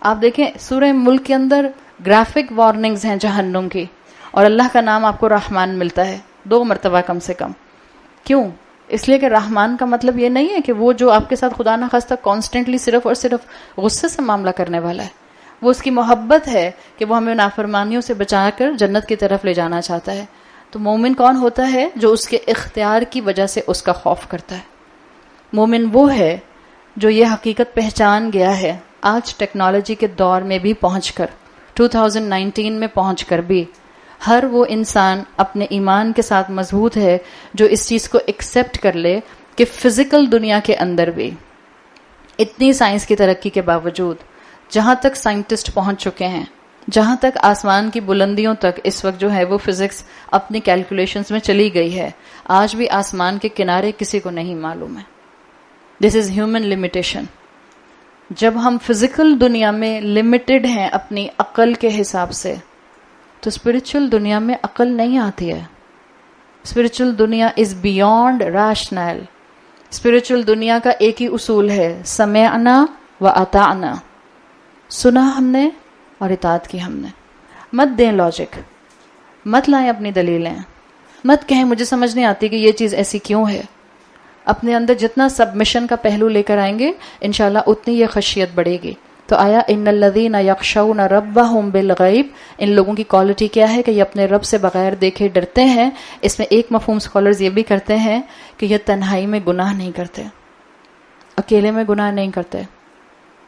آپ دیکھیں سورہ ملک کے اندر گرافک وارننگز ہیں جہنم کی، اور اللہ کا نام آپ کو رحمان ملتا ہے 2 مرتبہ کم سے کم. کیوں؟ اس لیے کہ رحمان کا مطلب یہ نہیں ہے کہ وہ جو آپ کے ساتھ خدا نہ خواستہ کانسٹنٹلی صرف اور صرف غصے سے معاملہ کرنے والا ہے. وہ اس کی محبت ہے کہ وہ ہمیں نافرمانیوں سے بچا کر جنت کی طرف لے جانا چاہتا ہے. تو مومن کون ہوتا ہے؟ جو اس کے اختیار کی وجہ سے اس کا خوف کرتا ہے. مومن وہ ہے جو یہ حقیقت پہچان گیا ہے آج ٹیکنالوجی کے دور میں بھی پہنچ کر، 2019 میں پہنچ کر بھی ہر وہ انسان اپنے ایمان کے ساتھ مضبوط ہے جو اس چیز کو ایکسپٹ کر لے کہ فزیکل دنیا کے اندر بھی اتنی سائنس کی ترقی کے باوجود، جہاں تک سائنٹسٹ پہنچ چکے ہیں، جہاں تک آسمان کی بلندیوں تک اس وقت جو ہے وہ فزکس اپنی کیلکولیشنز میں چلی گئی ہے، آج بھی آسمان کے کنارے کسی کو نہیں معلوم ہے. دس از ہیومن لمیٹیشن. جب ہم فزیکل دنیا میں لمیٹڈ ہیں اپنی عقل کے حساب سے، تو اسپرچل دنیا میں عقل نہیں آتی ہے. اسپرچل دنیا از بیونڈ ریشنل. اسپرچل دنیا کا ایک ہی اصول ہے، سمعنا و اطعنا. سنا ہم نے اور اطاعت کی ہم نے. مت دیں لاجک، مت لائیں اپنی دلیلیں، مت کہیں مجھے سمجھ نہیں آتی کہ یہ چیز ایسی کیوں ہے. اپنے اندر جتنا سبمیشن کا پہلو لے کر آئیں گے انشاءاللہ اتنی یہ خشیت بڑھے گی. تو آیا ان الذین یخشون ربہم بالغیب، ان لوگوں کی کوالٹی کیا ہے کہ یہ اپنے رب سے بغیر دیکھے ڈرتے ہیں. اس میں ایک مفہوم سکالرز یہ بھی کرتے ہیں کہ یہ تنہائی میں گناہ نہیں کرتے، اکیلے میں گناہ نہیں کرتے.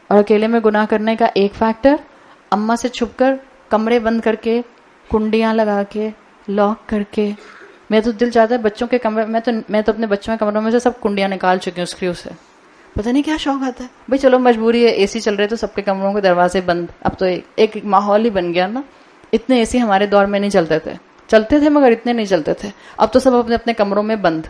اور اکیلے میں گناہ کرنے کا ایک فیکٹر، اماں سے چھپ کر کمرے بند کر کے کنڈیاں لگا کے لاک کر کے. میں تو دل چاہتا ہے بچوں کے کمرے، میں تو اپنے بچوں کے کمروں میں سے سب کنڈیاں نکال چکی ہوں اسکریو سے. پتہ نہیں کیا شوق آتا ہے بھائی، چلو مجبوری ہے، اے سی چل رہے تو سب کے کمروں کے دروازے بند. اب تو ایک ماحول ہی بن گیا نا. اتنے اے سی ہمارے دور میں نہیں چلتے تھے مگر اتنے نہیں چلتے تھے. اب تو سب اپنے اپنے کمروں میں بند.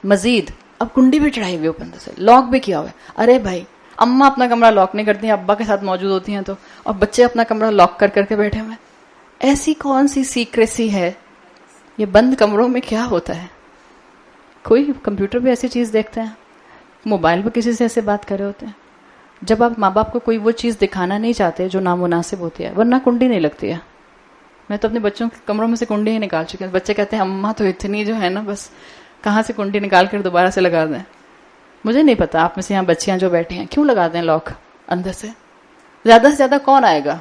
مزید اب کنڈی بھی چڑھائی ہوئی اوپر سے، لاک بھی کیا ہوا ہے. ارے بھائی، اماں اپنا کمرہ لاک نہیں کرتی ہیں، ابا کے ساتھ موجود ہوتی ہیں تو، اور بچے اپنا کمرہ لاک کر کے بیٹھے ہوئے. ایسی کون سی سیکریسی ہے؟ یہ بند کمروں میں کیا ہوتا ہے؟ کوئی کمپیوٹر پہ ایسی چیز دیکھتے ہیں، موبائل پہ کسی سے ایسے بات کر رہے ہوتے ہیں. جب آپ ماں باپ کو کوئی وہ چیز دکھانا نہیں چاہتے جو نامناسب ہوتی ہے، ورنہ کنڈی نہیں لگتی ہے. میں تو اپنے بچوں کے کمروں میں سے کنڈی ہی نکال چکی ہوں. بچے کہتے ہیں اماں تو اتنی جو ہے نا، بس کہاں سے کنڈی نکال کر دوبارہ سے لگا دیں. مجھے نہیں پتا آپ میں سے یہاں بچیاں جو بیٹھی ہیں کیوں لگا دیں لاک اندر سے. زیادہ سے زیادہ کون آئے گا؟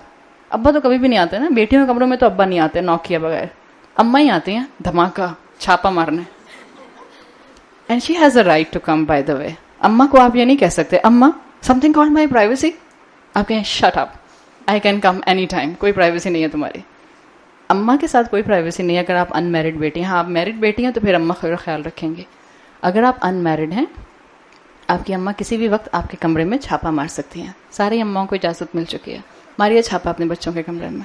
ابا تو کبھی بھی نہیں آتے نا. بیٹیوں کے کمروں میں تو ابا نہیں آتے ناک کیے بغیر، اماں ہی آتی ہیں دھماکہ چھاپا مارنے. And she has a right to come by the way. اماں کو آپ یہ نہیں کہہ سکتے اماں something called my privacy. آپ کہیں shut up, I can come any time. کوئی پرائیویسی نہیں ہے تمہاری. اماں کے ساتھ کوئی پرائیویسی نہیں ہے اگر آپ ان میرڈ بیٹی ہیں. ہاں آپ میرڈ بیٹی ہیں تو پھر اماں خیال رکھیں گے. اگر آپ ان میرڈ ہیں، آپ کی اماں کسی بھی وقت آپ کے کمرے میں چھاپا مار سکتی ہیں. ساری اماؤں کو اجازت مل چکی ہے. ماریے چھاپا اپنے بچوں کے کمرے میں.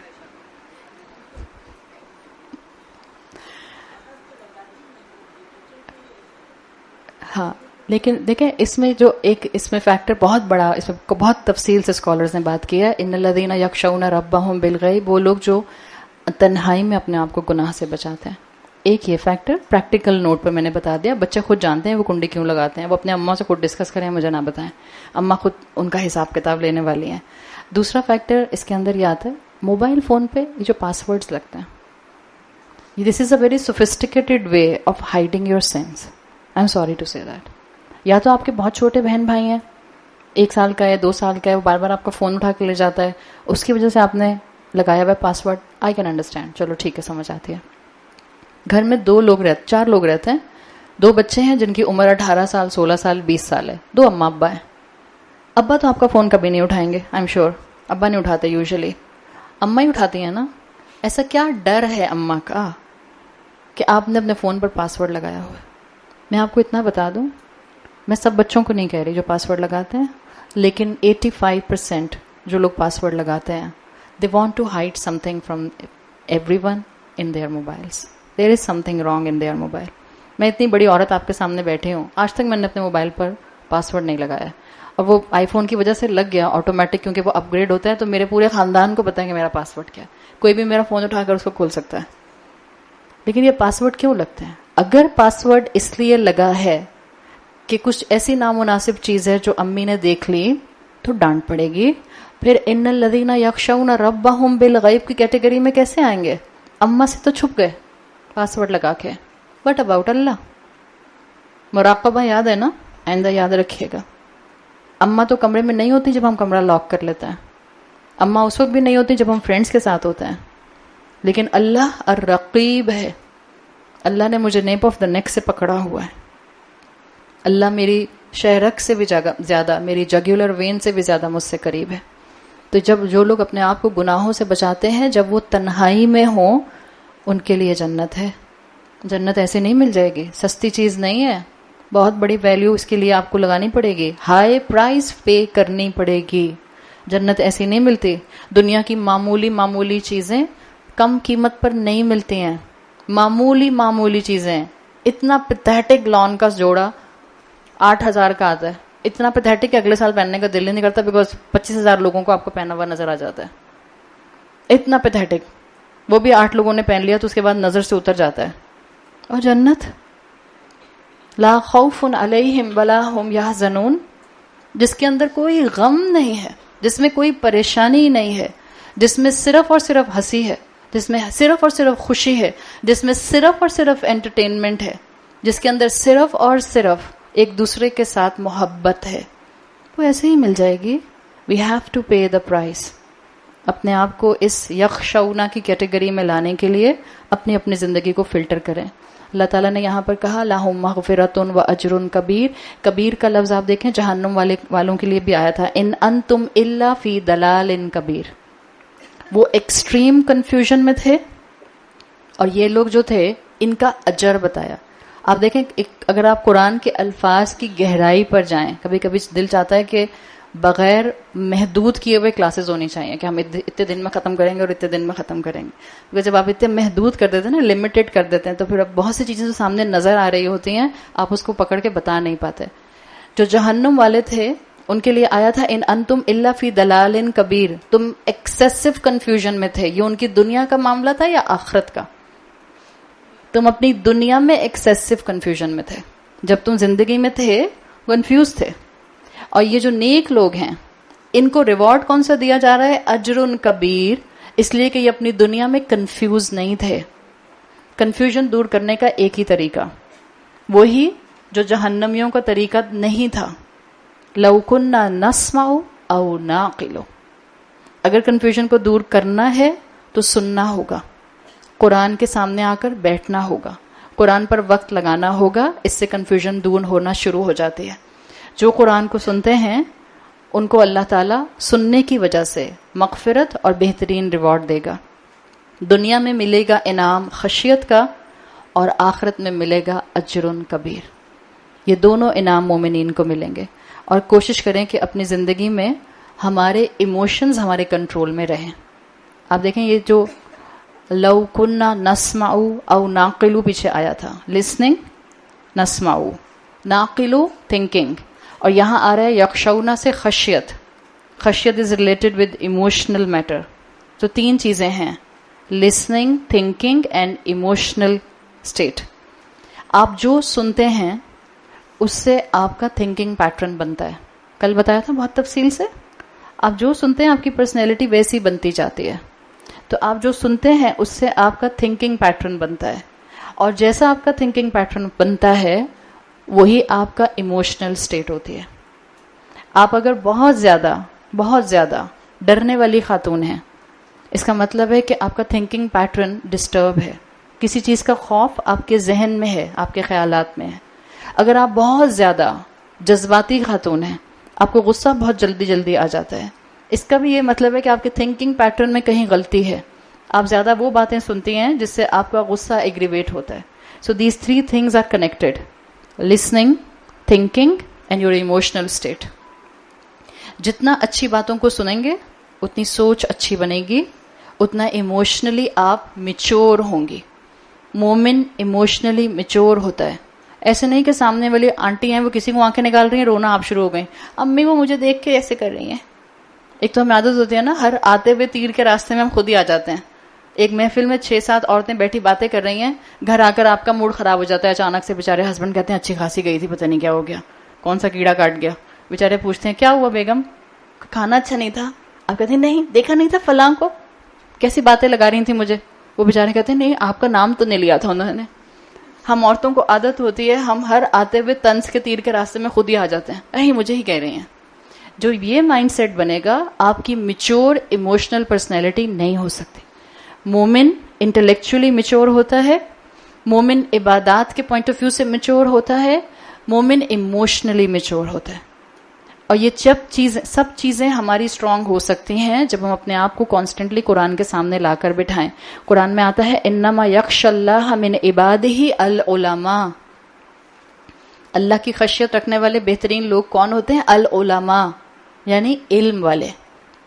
ہاں لیکن دیکھیں اس میں جو ایک اس میں فیکٹر بہت بڑا، اس میں بہت تفصیل سے اسکالرز نے بات کی ہے. ان الذین یخشون ربہم بالغیب، وہ لوگ جو تنہائی میں اپنے آپ کو گناہ سے بچاتے ہیں. ایک یہ فیکٹر پریکٹیکل نوٹ پہ میں نے بتا دیا. بچے خود جانتے ہیں وہ کنڈی کیوں لگاتے ہیں. وہ اپنے اماں سے خود ڈسکس کریں، مجھے نہ بتائیں. اماں خود ان کا حساب کتاب لینے والی ہیں. دوسرا فیکٹر اس کے اندر یہ آتا ہے موبائل فون پہ یہ جو پاس ورڈز لگتے ہیں. This is a very sophisticated way of hiding your sense. I am sorry to say that. یا تو آپ کے بہت چھوٹے بہن بھائی ہیں، 1 سال کا ہے 2 سال کا ہے، وہ بار بار آپ کا فون اٹھا کے لے جاتا ہے، اس کی وجہ سے آپ نے لگایا ہوا ہے پاس ورڈ. آئی کین انڈرسٹینڈ، چلو ٹھیک ہے، سمجھ آتی ہے. گھر میں 4 لوگ رہتے ہیں، 2 بچے ہیں جن کی عمر 18 سال 16 سال 20 سال ہے، 2 اماں ابا ہیں. ابا تو آپ کا فون کبھی نہیں اٹھائیں گے، آئی ایم شیور. ابا نہیں اٹھاتے یوزلی، اماں ہی اٹھاتی ہیں نا. ایسا کیا ڈر ہے اماں کا کہ آپ نے اپنے فون پر پاس ورڈ لگایا ہوا ہے؟ میں آپ کو اتنا بتا دوں، میں سب بچوں کو نہیں کہہ رہی جو پاس ورڈ لگاتے ہیں، لیکن 85% جو لوگ پاس ورڈ لگاتے ہیں they want to hide something from everyone in their mobiles. There is something wrong in their mobile. میں اتنی بڑی عورت آپ کے سامنے بیٹھی ہوں، آج تک میں نے اپنے موبائل پر پاس ورڈ نہیں لگایا. اور وہ آئی فون کی وجہ سے لگ گیا آٹومیٹک، کیونکہ وہ اپ گریڈ ہوتا ہے تو میرے پورے خاندان کو پتا ہے کہ میرا پاس ورڈ کیا ہے. کوئی بھی میرا فون اٹھا کر اس کو کھول سکتا ہے. لیکن یہ پاس ورڈ کیوں لگتے ہیں؟ اگر پاس ورڈ اس لیے لگا ہے کہ کچھ ایسی نامناسب چیز ہے جو امی نے دیکھ لی تو ڈانٹ پڑے گی، پھر ان الذین یخشون ربہم بالغیب کی کیٹیگری میں کیسے آئیں گے؟ اما سے تو چھپ گئے پاس ورڈ لگا کے. بٹ اباؤٹ اللہ مراقبہ یاد ہے نا، آئندہ یاد رکھیے گا. اما تو کمرے میں نہیں ہوتی جب ہم کمرہ لاک کر لیتے ہیں، اما اس وقت بھی نہیں ہوتی جب ہم فرینڈس کے ساتھ ہوتے ہیں. لیکن اللہ الرقیب ہے. اللہ نے مجھے نیپ آف دا نیک سے پکڑا ہوا ہے. اللہ میری شہرک سے بھی زیادہ، میری جگولر وین سے بھی زیادہ مجھ سے قریب ہے. تو جب جو لوگ اپنے آپ کو گناہوں سے بچاتے ہیں، جب وہ تنہائی میں ہوں، ان کے لیے جنت ہے. جنت ایسے نہیں مل جائے گی، سستی چیز نہیں ہے. بہت بڑی ویلیو اس کے لیے آپ کو لگانی پڑے گی، ہائی پرائز پے کرنی پڑے گی. جنت ایسی نہیں ملتی. دنیا کی معمولی چیزیں کم قیمت پر نہیں ملتی ہیں. معمولی چیزیں. اتنا پیتھیٹک لان کا جوڑا 8,000 کا آتا ہے. اتنا پیتھیٹک کہ اگلے سال پہننے کا دل نہیں کرتا، بیکاز 25,000 لوگوں کو آپ کو پہنا ہوا نظر آ جاتا ہے. اتنا پیتھیٹک. وہ بھی 8 لوگوں نے پہن لیا تو اس کے بعد نظر سے اتر جاتا ہے. اور جنت لا خوف علیہم ولا ہم یحزنون، جس کے اندر کوئی غم نہیں ہے، جس میں کوئی پریشانی نہیں ہے، جس میں صرف اور صرف ہنسی ہے، جس میں صرف اور صرف خوشی ہے، جس میں صرف اور صرف انٹرٹینمنٹ ہے، جس کے اندر صرف اور صرف ایک دوسرے کے ساتھ محبت ہے. وہ ایسے ہی مل جائے گی. We have to pay the prize. اپنے آپ کو اس یخشونا کی کیٹیگری میں لانے کے لیے اپنی اپنی زندگی کو فلٹر کریں. اللہ تعالیٰ نے یہاں پر کہا لہم مغفرۃ و اجر کبیر. کبیر کا لفظ آپ دیکھیں جہنم والوں کے لیے بھی آیا تھا، ان انتم الا فی ضلال کبیر. وہ ایکسٹریم کنفیوژن میں تھے، اور یہ لوگ جو تھے ان کا اجر بتایا. آپ دیکھیں اگر آپ قرآن کے الفاظ کی گہرائی پر جائیں، کبھی کبھی دل چاہتا ہے کہ بغیر محدود کیے ہوئے کلاسز ہونی چاہیے کہ ہم اتنے دن میں ختم کریں گے اور اتنے دن میں ختم کریں گے. کیونکہ جب آپ اتنے محدود کر دیتے ہیں نا، لمیٹڈ کر دیتے ہیں، تو پھر اب بہت سی چیزیں جو سامنے نظر آ رہی ہوتی ہیں آپ اس کو پکڑ کے بتا نہیں پاتے. جو جہنم والے تھے ان کے لیے آیا تھا ان انتم الا فی ضلال کبیر. تم ایکسیسو کنفیوژن میں تھے. یہ ان کی دنیا کا معاملہ تھا یا آخرت کا؟ تم اپنی دنیا میں ایکسیسو کنفیوژن میں تھے. جب تم زندگی میں تھے کنفیوز تھے. اور یہ جو نیک لوگ ہیں ان کو ریوارڈ کون سا دیا جا رہا ہے؟ اجر کبیر. اس لیے کہ یہ اپنی دنیا میں کنفیوز نہیں تھے. کنفیوژن دور کرنے کا ایک ہی طریقہ، وہی جو جہنمیوں کا طریقہ نہیں تھا، لو کنا نسمع او ناقل. اگر کنفیوژن کو دور کرنا ہے تو سننا ہوگا، قرآن کے سامنے آ کر بیٹھنا ہوگا، قرآن پر وقت لگانا ہوگا. اس سے کنفیوژن دور ہونا شروع ہو جاتی ہے. جو قرآن کو سنتے ہیں ان کو اللہ تعالیٰ سننے کی وجہ سے مغفرت اور بہترین ریوارڈ دے گا. دنیا میں ملے گا انعام خشیت کا، اور آخرت میں ملے گا اجر کبیر. یہ دونوں انعام مومنین کو ملیں گے. اور کوشش کریں کہ اپنی زندگی میں ہمارے ایموشنز ہمارے کنٹرول میں رہیں. آپ دیکھیں یہ جو لو کننا نسمع او ناقلو پیچھے آیا تھا، لسننگ، نسمع، ناقلو تھنکنگ، اور یہاں آ رہا ہے یخشونا سے خشیت. خشیت is related with emotional matter. تو 3 چیزیں ہیں، listening, thinking and emotional state. آپ جو سنتے ہیں اس سے آپ کا تھنکنگ پیٹرن بنتا ہے. کل بتایا تھا بہت تفصیل سے. آپ جو سنتے ہیں آپ کی پرسنالٹی ویسی بنتی جاتی ہے. تو آپ جو سنتے ہیں اس سے آپ کا تھنکنگ پیٹرن بنتا ہے، اور جیسا آپ کا تھنکنگ پیٹرن بنتا ہے وہی آپ کا ایموشنل اسٹیٹ ہوتی ہے. آپ اگر بہت زیادہ ڈرنے والی خاتون ہیں، اس کا مطلب ہے کہ آپ کا تھنکنگ پیٹرن ڈسٹرب ہے. کسی چیز کا خوف آپ کے ذہن میں ہے، آپ کے خیالات میں ہے. اگر آپ بہت زیادہ جذباتی خاتون ہیں، آپ کو غصہ بہت جلدی آ جاتا ہے، اس کا بھی یہ مطلب ہے کہ آپ کے تھنکنگ پیٹرن میں کہیں غلطی ہے. آپ زیادہ وہ باتیں سنتی ہیں جس سے آپ کا غصہ ایگریویٹ ہوتا ہے. So these 3 things are connected: listening, thinking and your emotional state. جتنا اچھی باتوں کو سنیں گے اتنی سوچ اچھی بنے گی، اتنا ایموشنلی آپ میچور ہوں گی. مومن ایموشنلی میچور ہوتا ہے. ایسے نہیں کہ سامنے والی آنٹی ہیں وہ کسی کو آنکھیں نکال رہی ہیں، رونا آپ شروع ہو گئیں، امی وہ مجھے دیکھ کے ایسے کر رہی ہیں. ایک تو ہمیں عادت ہوتی ہے نا، ہر آتے ہوئے تیر کے راستے میں ہم خود ہی آ جاتے ہیں. ایک محفل میں 6-7 عورتیں بیٹھی باتیں کر رہی ہیں، گھر آ کر آپ کا موڈ خراب ہو جاتا ہے. اچانک سے بیچارے ہسبینڈ کہتے ہیں اچھی خاصی گئی تھی، پتہ نہیں کیا ہو گیا، کون سا کیڑا کاٹ گیا. بیچارے پوچھتے ہیں کیا ہوا بیگم؟ کھانا اچھا نہیں تھا. آپ کہتے ہیں نہیں دیکھا نہیں تھا فلاں کو کیسی باتیں لگا رہی تھی مجھے, وہ بیچارے کہتے ہیں نہیں آپ کا نام تو نہیں لیا تھا انہوں نے. ہم عورتوں کو عادت ہوتی ہے ہم ہر آتے ہوئے طنز کے تیر کے راستے میں خود ہی آ جاتے ہیں, اہی مجھے ہی کہہ رہی ہیں. جو یہ مائنڈ سیٹ بنے گا آپ کی میچور ایموشنل پرسنالٹی نہیں ہو سکتی. مومن انٹلیکچولی میچور ہوتا ہے, مومن عبادات کے پوائنٹ آف ویو سے میچور ہوتا ہے, مومن ایموشنلی میچور ہوتا ہے. اور یہ سب چیزیں ہماری اسٹرانگ ہو سکتی ہیں جب ہم اپنے آپ کو کانسٹنٹلی قرآن کے سامنے لا کر بٹھائیں. قرآن میں آتا ہے انما یخشی اللہ من عبادہ العلماء, اللہ کی خشیت رکھنے والے بہترین لوگ کون ہوتے ہیں؟ العلماء, یعنی علم والے,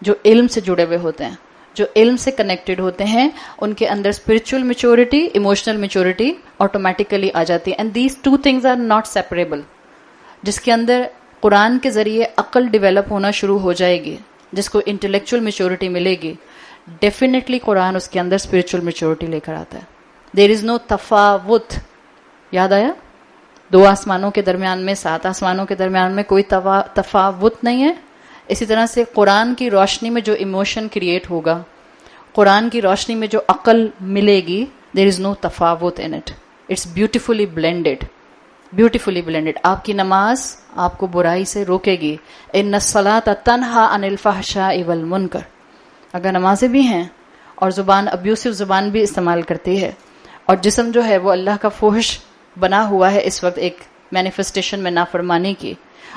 جو علم سے جڑے ہوئے ہوتے ہیں, جو علم سے کنیکٹڈ ہوتے ہیں. ان کے اندر spiritual maturity, emotional maturity automatically آ جاتی ہے. And these two things are not separable. جس کے اندر قرآن کے ذریعے عقل ڈیولپ ہونا شروع ہو جائے گی, جس کو انٹلیکچوئل میچورٹی ملے گی, ڈیفینیٹلی قرآن اس کے اندر اسپرچل میچورٹی لے کر آتا ہے. دیر از نو تفاوت. یاد آیا؟ 2 آسمانوں کے درمیان میں 7 آسمانوں کے درمیان میں کوئی تفاوت نہیں ہے. اسی طرح سے قرآن کی روشنی میں جو ایموشن کریٹ ہوگا, قرآن کی روشنی میں جو عقل ملے گی, دیر از نو تفاوت in it. It's beautifully blended, beautifully blended. آپ کی نماز آپ کو برائی سے روکے گی. ان الصلاۃ تنہی عن الفحشاء والمنکر. اگر نمازیں بھی ہیں اور زبان ابیوسو زبان بھی استعمال کرتی ہے, اور جسم جو ہے وہ اللہ کا فحش بنا ہوا ہے اس وقت ایک مینیفیسٹیشن میں نافرمانی کی,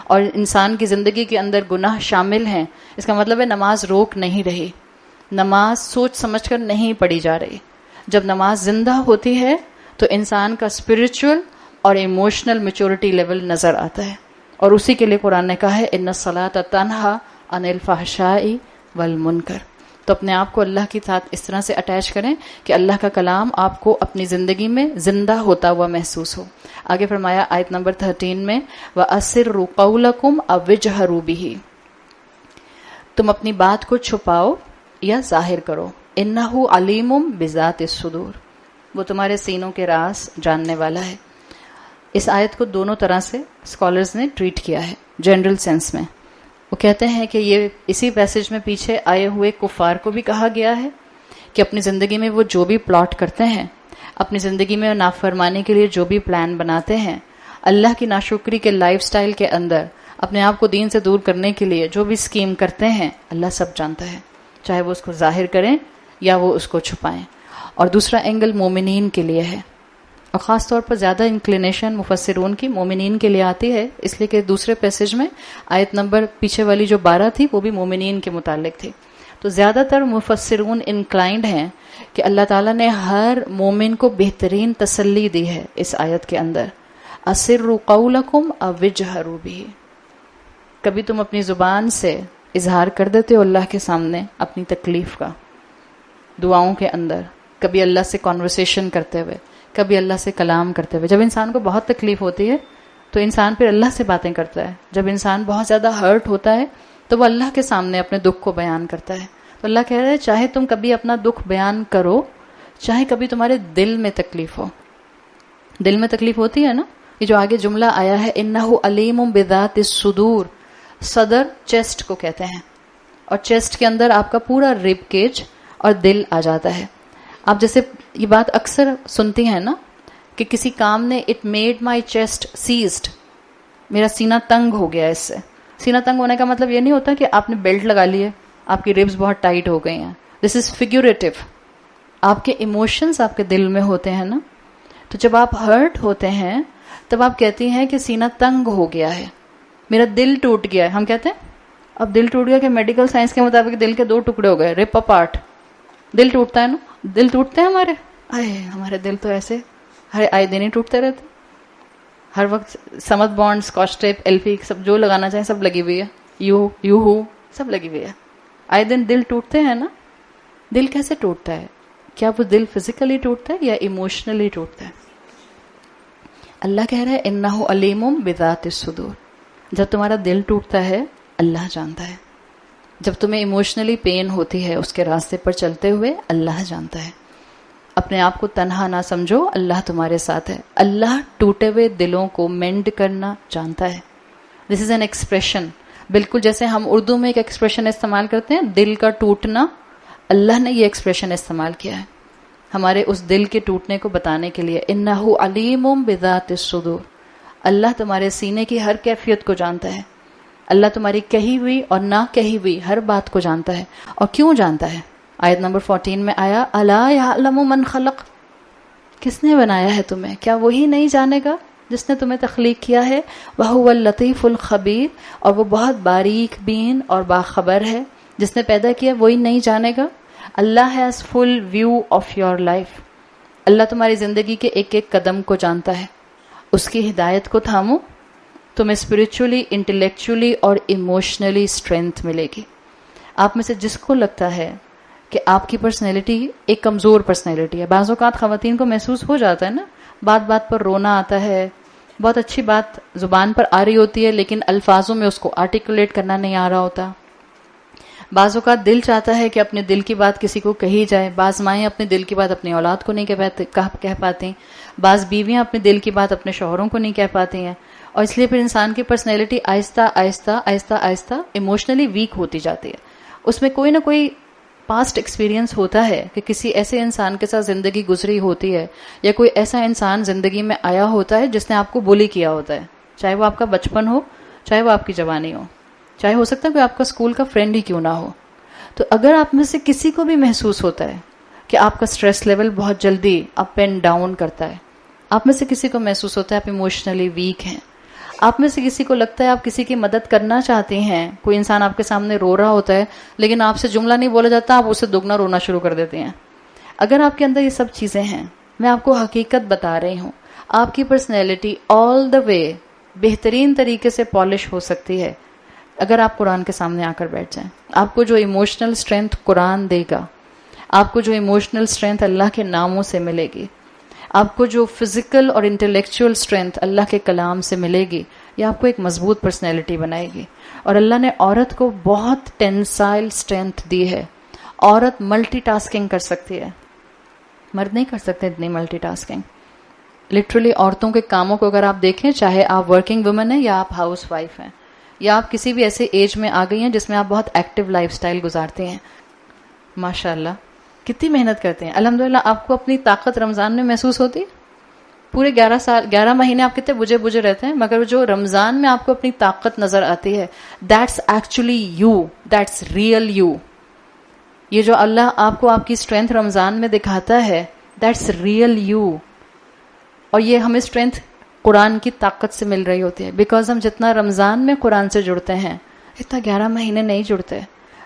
اور انسان کی زندگی کے اندر گناہ شامل ہیں, اس کا مطلب ہے نماز روک نہیں رہی, نماز سوچ سمجھ کر نہیں پڑھی جا رہی. جب نماز زندہ ہوتی ہے تو انسان کا اسپرچل اور ایموشنل میچورٹی لیول نظر آتا ہے. اور اسی کے لیے قرآن نے کہا ہے ان الصلاۃ تنہی عن الفحشاء والمنکر. تو اپنے آپ کو اللہ کی ساتھ اس طرح سے اٹیچ کریں کہ اللہ کا کلام آپ کو اپنی زندگی میں زندہ ہوتا ہوا محسوس ہو. آگے فرمایا آیت نمبر 13 میں وَأَسِرُّوا قَوْلَكُمْ أَوْ اجْهَرُوا بِهِ, تم اپنی بات کو چھپاؤ یا ظاہر کرو. إِنَّهُ عَلِيمٌ بِذَاتِ الصُّدُورِ, وہ تمہارے سینوں کے راز جاننے والا ہے. اس آیت کو دونوں طرح سے اسکالرز نے ٹریٹ کیا ہے. جنرل سینس میں وہ کہتے ہیں کہ یہ اسی پیسج میں پیچھے آئے ہوئے کفار کو بھی کہا گیا ہے کہ اپنی زندگی میں وہ جو بھی پلاٹ کرتے ہیں, اپنی زندگی میں نافرمانی کے لیے جو بھی پلان بناتے ہیں, اللہ کی ناشکری کے لائف سٹائل کے اندر اپنے آپ کو دین سے دور کرنے کے لیے جو بھی اسکیم کرتے ہیں, اللہ سب جانتا ہے, چاہے وہ اس کو ظاہر کریں یا وہ اس کو چھپائیں. اور دوسرا اینگل مومنین کے لیے ہے, اور خاص طور پر زیادہ انکلینیشن مفسرون کی مومنین کے لیے آتی ہے, اس لیے کہ دوسرے پیسج میں آیت نمبر پیچھے والی جو 12 تھی وہ بھی مومنین کے متعلق تھی. تو زیادہ تر مفسرون انکلائنڈ ہیں کہ اللہ تعالیٰ نے ہر مومن کو بہترین تسلی دی ہے اس آیت کے اندر. اسروا قولکم او اجہروا بہ, کبھی تم اپنی زبان سے اظہار کر دیتے ہو اللہ کے سامنے اپنی تکلیف کا دعاؤں کے اندر, کبھی اللہ سے کانورسیشن کرتے ہوئے, کبھی اللہ سے کلام کرتے ہوئے. جب انسان کو بہت تکلیف ہوتی ہے تو انسان پھر اللہ سے باتیں کرتا ہے. جب انسان بہت زیادہ ہرٹ ہوتا ہے تو وہ اللہ کے سامنے اپنے دکھ کو بیان کرتا ہے. تو اللہ کہہ رہا ہے چاہے تم کبھی اپنا دکھ بیان کرو, چاہے کبھی تمہارے دل میں تکلیف ہو. دل میں تکلیف ہوتی ہے نا, یہ جو آگے جملہ آیا ہے انہ علیم بذات الصدور, صدر چیسٹ کو کہتے ہیں, اور چیسٹ کے اندر آپ کا پورا ریب کیج اور دل آ جاتا ہے. آپ جیسے یہ بات اکثر سنتی ہیں نا کہ کسی کام نے it made my chest seized, میرا سینہ تنگ ہو گیا اس سے. سینہ تنگ ہونے کا مطلب یہ نہیں ہوتا کہ آپ نے بیلٹ لگا لی ہے, آپ کی ریبز بہت ٹائٹ ہو گئی ہیں. دس از فیگوریٹو. آپ کے ایموشنز آپ کے دل میں ہوتے ہیں نا, تو جب آپ ہرٹ ہوتے ہیں تب آپ کہتی ہیں کہ سینہ تنگ ہو گیا ہے, میرا دل ٹوٹ گیا ہے. ہم کہتے ہیں اب دل ٹوٹ گیا کہ میڈیکل سائنس کے مطابق دل کے 2 ٹکڑے ہو گئے, رپ اپارٹ. دل ٹوٹتا ہے نا, دل ٹوٹتے ہیں ہمارے, ہمارے دل تو ایسے ہر آئے دن ہی ٹوٹتے رہتے, ہر وقت سمت bond, scotch tape, L P سب جو لگانا چاہیں سب لگی ہوئی ہے, یو ہو سب لگی ہوئی ہے. آئے دن دل ٹوٹتے ہیں نا. دل کیسے ٹوٹتا ہے؟ کیا وہ دل فزیکلی ٹوٹتا ہے یا ایموشنلی ٹوٹتا ہے؟ اللہ کہہ رہا ہے انہ علیم بذات الصدور. جب تمہارا دل ٹوٹتا ہے اللہ جانتا ہے. جب تمہیں ایموشنلی پین ہوتی ہے اس کے راستے پر چلتے ہوئے اللہ جانتا ہے. اپنے آپ کو تنہا نہ سمجھو, اللہ تمہارے ساتھ ہے. اللہ ٹوٹے ہوئے دلوں کو مینڈ کرنا جانتا ہے. دس از این ایکسپریشن. بالکل جیسے ہم اردو میں ایک ایکسپریشن استعمال کرتے ہیں دل کا ٹوٹنا، اللہ نے یہ ایکسپریشن استعمال کیا ہے ہمارے اس دل کے ٹوٹنے کو بتانے کے لیے، انہ علیم بذات الصدور، اللہ تمہارے سینے کی ہر کیفیت کو جانتا ہے، اللہ تمہاری کہی ہوئی اور نہ کہی ہوئی ہر بات کو جانتا ہے. اور کیوں جانتا ہے؟ آیت نمبر 14 میں آیا الا یعلم من خلق، کس نے بنایا ہے تمہیں؟ کیا وہی نہیں جانے گا جس نے تمہیں تخلیق کیا ہے؟ وَهُوَ اللطیف الخبیر، اور وہ بہت باریک بین اور باخبر ہے. جس نے پیدا کیا وہی نہیں جانے گا. اللہ has full view of your life, اللہ تمہاری زندگی کے ایک ایک قدم کو جانتا ہے. اس کی ہدایت کو تھامو، تمہیں اسپرچولی، انٹلیکچولی اور ایموشنلی اسٹرینتھ ملے گی. آپ میں سے جس کو لگتا ہے کہ آپ کی پرسنالٹی ایک کمزور پرسنالٹی ہے، بعض اوقات خواتین کو محسوس ہو جاتا ہے نا، بات بات پر رونا آتا ہے، بہت اچھی بات زبان پر آ رہی ہوتی ہے لیکن الفاظوں میں اس کو آرٹیکولیٹ کرنا نہیں آ رہا ہوتا. بعض اوقات دل چاہتا ہے کہ اپنے دل کی بات کسی کو کہی جائے، بعض مائیں اپنے دل کی بات اپنی اولاد کو نہیں کہہ پاتی، بعض بیویاں اپنے دل کی بات اپنے شوہروں کو نہیں کہہ پاتی ہیں، اور اس لیے پھر انسان کی پرسنالٹی آہستہ آہستہ آہستہ آہستہ ایموشنلی ویک ہوتی جاتی ہے. اس میں کوئی نہ کوئی پاسٹ ایکسپیرینس ہوتا ہے کہ کسی ایسے انسان کے ساتھ زندگی گزری ہوتی ہے، یا کوئی ایسا انسان زندگی میں آیا ہوتا ہے جس نے آپ کو بولی کیا ہوتا ہے، چاہے وہ آپ کا بچپن ہو، چاہے وہ آپ کی جوانی ہو، چاہے ہو سکتا ہے کوئی آپ کا اسکول کا فرینڈ ہی کیوں نہ ہو. تو اگر آپ میں سے کسی کو بھی محسوس ہوتا ہے کہ آپ کا سٹریس لیول بہت جلدی اپ اینڈ ڈاؤن کرتا ہے، آپ میں سے کسی کو محسوس ہوتا ہے آپ ایموشنلی ویک ہیں، آپ میں سے کسی کو لگتا ہے آپ کسی کی مدد کرنا چاہتے ہیں، کوئی انسان آپ کے سامنے رو رہا ہوتا ہے لیکن آپ سے جملہ نہیں بولا جاتا، آپ اسے دگنا رونا شروع کر دیتے ہیں، اگر آپ کے اندر یہ سب چیزیں ہیں، میں آپ کو حقیقت بتا رہی ہوں، آپ کی پرسنالٹی آل دا وے بہترین طریقے سے پالش ہو سکتی ہے اگر آپ قرآن کے سامنے آ کر بیٹھ جائیں. آپ کو جو ایموشنل اسٹرینتھ قرآن دے گا، آپ کو جو ایموشنل اسٹرینتھ اللہ کے ناموں سے ملے گی، آپ کو جو فزیکل اور انٹلیکچوئل اسٹرینتھ اللہ کے کلام سے ملے گی، یہ آپ کو ایک مضبوط پرسنالٹی بنائے گی. اور اللہ نے عورت کو بہت ٹینسائل اسٹرینتھ دی ہے. عورت ملٹی ٹاسکنگ کر سکتی ہے، مرد نہیں کر سکتے اتنی ملٹی ٹاسکنگ. لٹرلی عورتوں کے کاموں کو اگر آپ دیکھیں، چاہے آپ ورکنگ وومن ہیں یا آپ ہاؤس وائف ہیں، یا آپ کسی بھی ایسے ایج میں آ گئی ہیں جس میں آپ بہت ایکٹیو لائف سٹائل گزارتے ہیں، ماشاء اللہ کتنی محنت کرتے ہیں. الحمدللہ آپ کو اپنی طاقت رمضان میں محسوس ہوتی؟ پورے 11 مہینے آپ کتنے بجے بجے رہتے ہیں، مگر جو رمضان میں آپ کو اپنی طاقت نظر آتی ہے، that's actually you, that's real you. یہ جو اللہ آپ کو آپ کی اسٹرینتھ رمضان میں دکھاتا ہے، دیٹس ریئل یو. اور یہ ہمیں اسٹرینتھ قرآن کی طاقت سے مل رہی ہوتی ہے، بیکاز ہم جتنا رمضان میں قرآن سے جڑتے ہیں اتنا 11 مہینے نہیں جڑتے.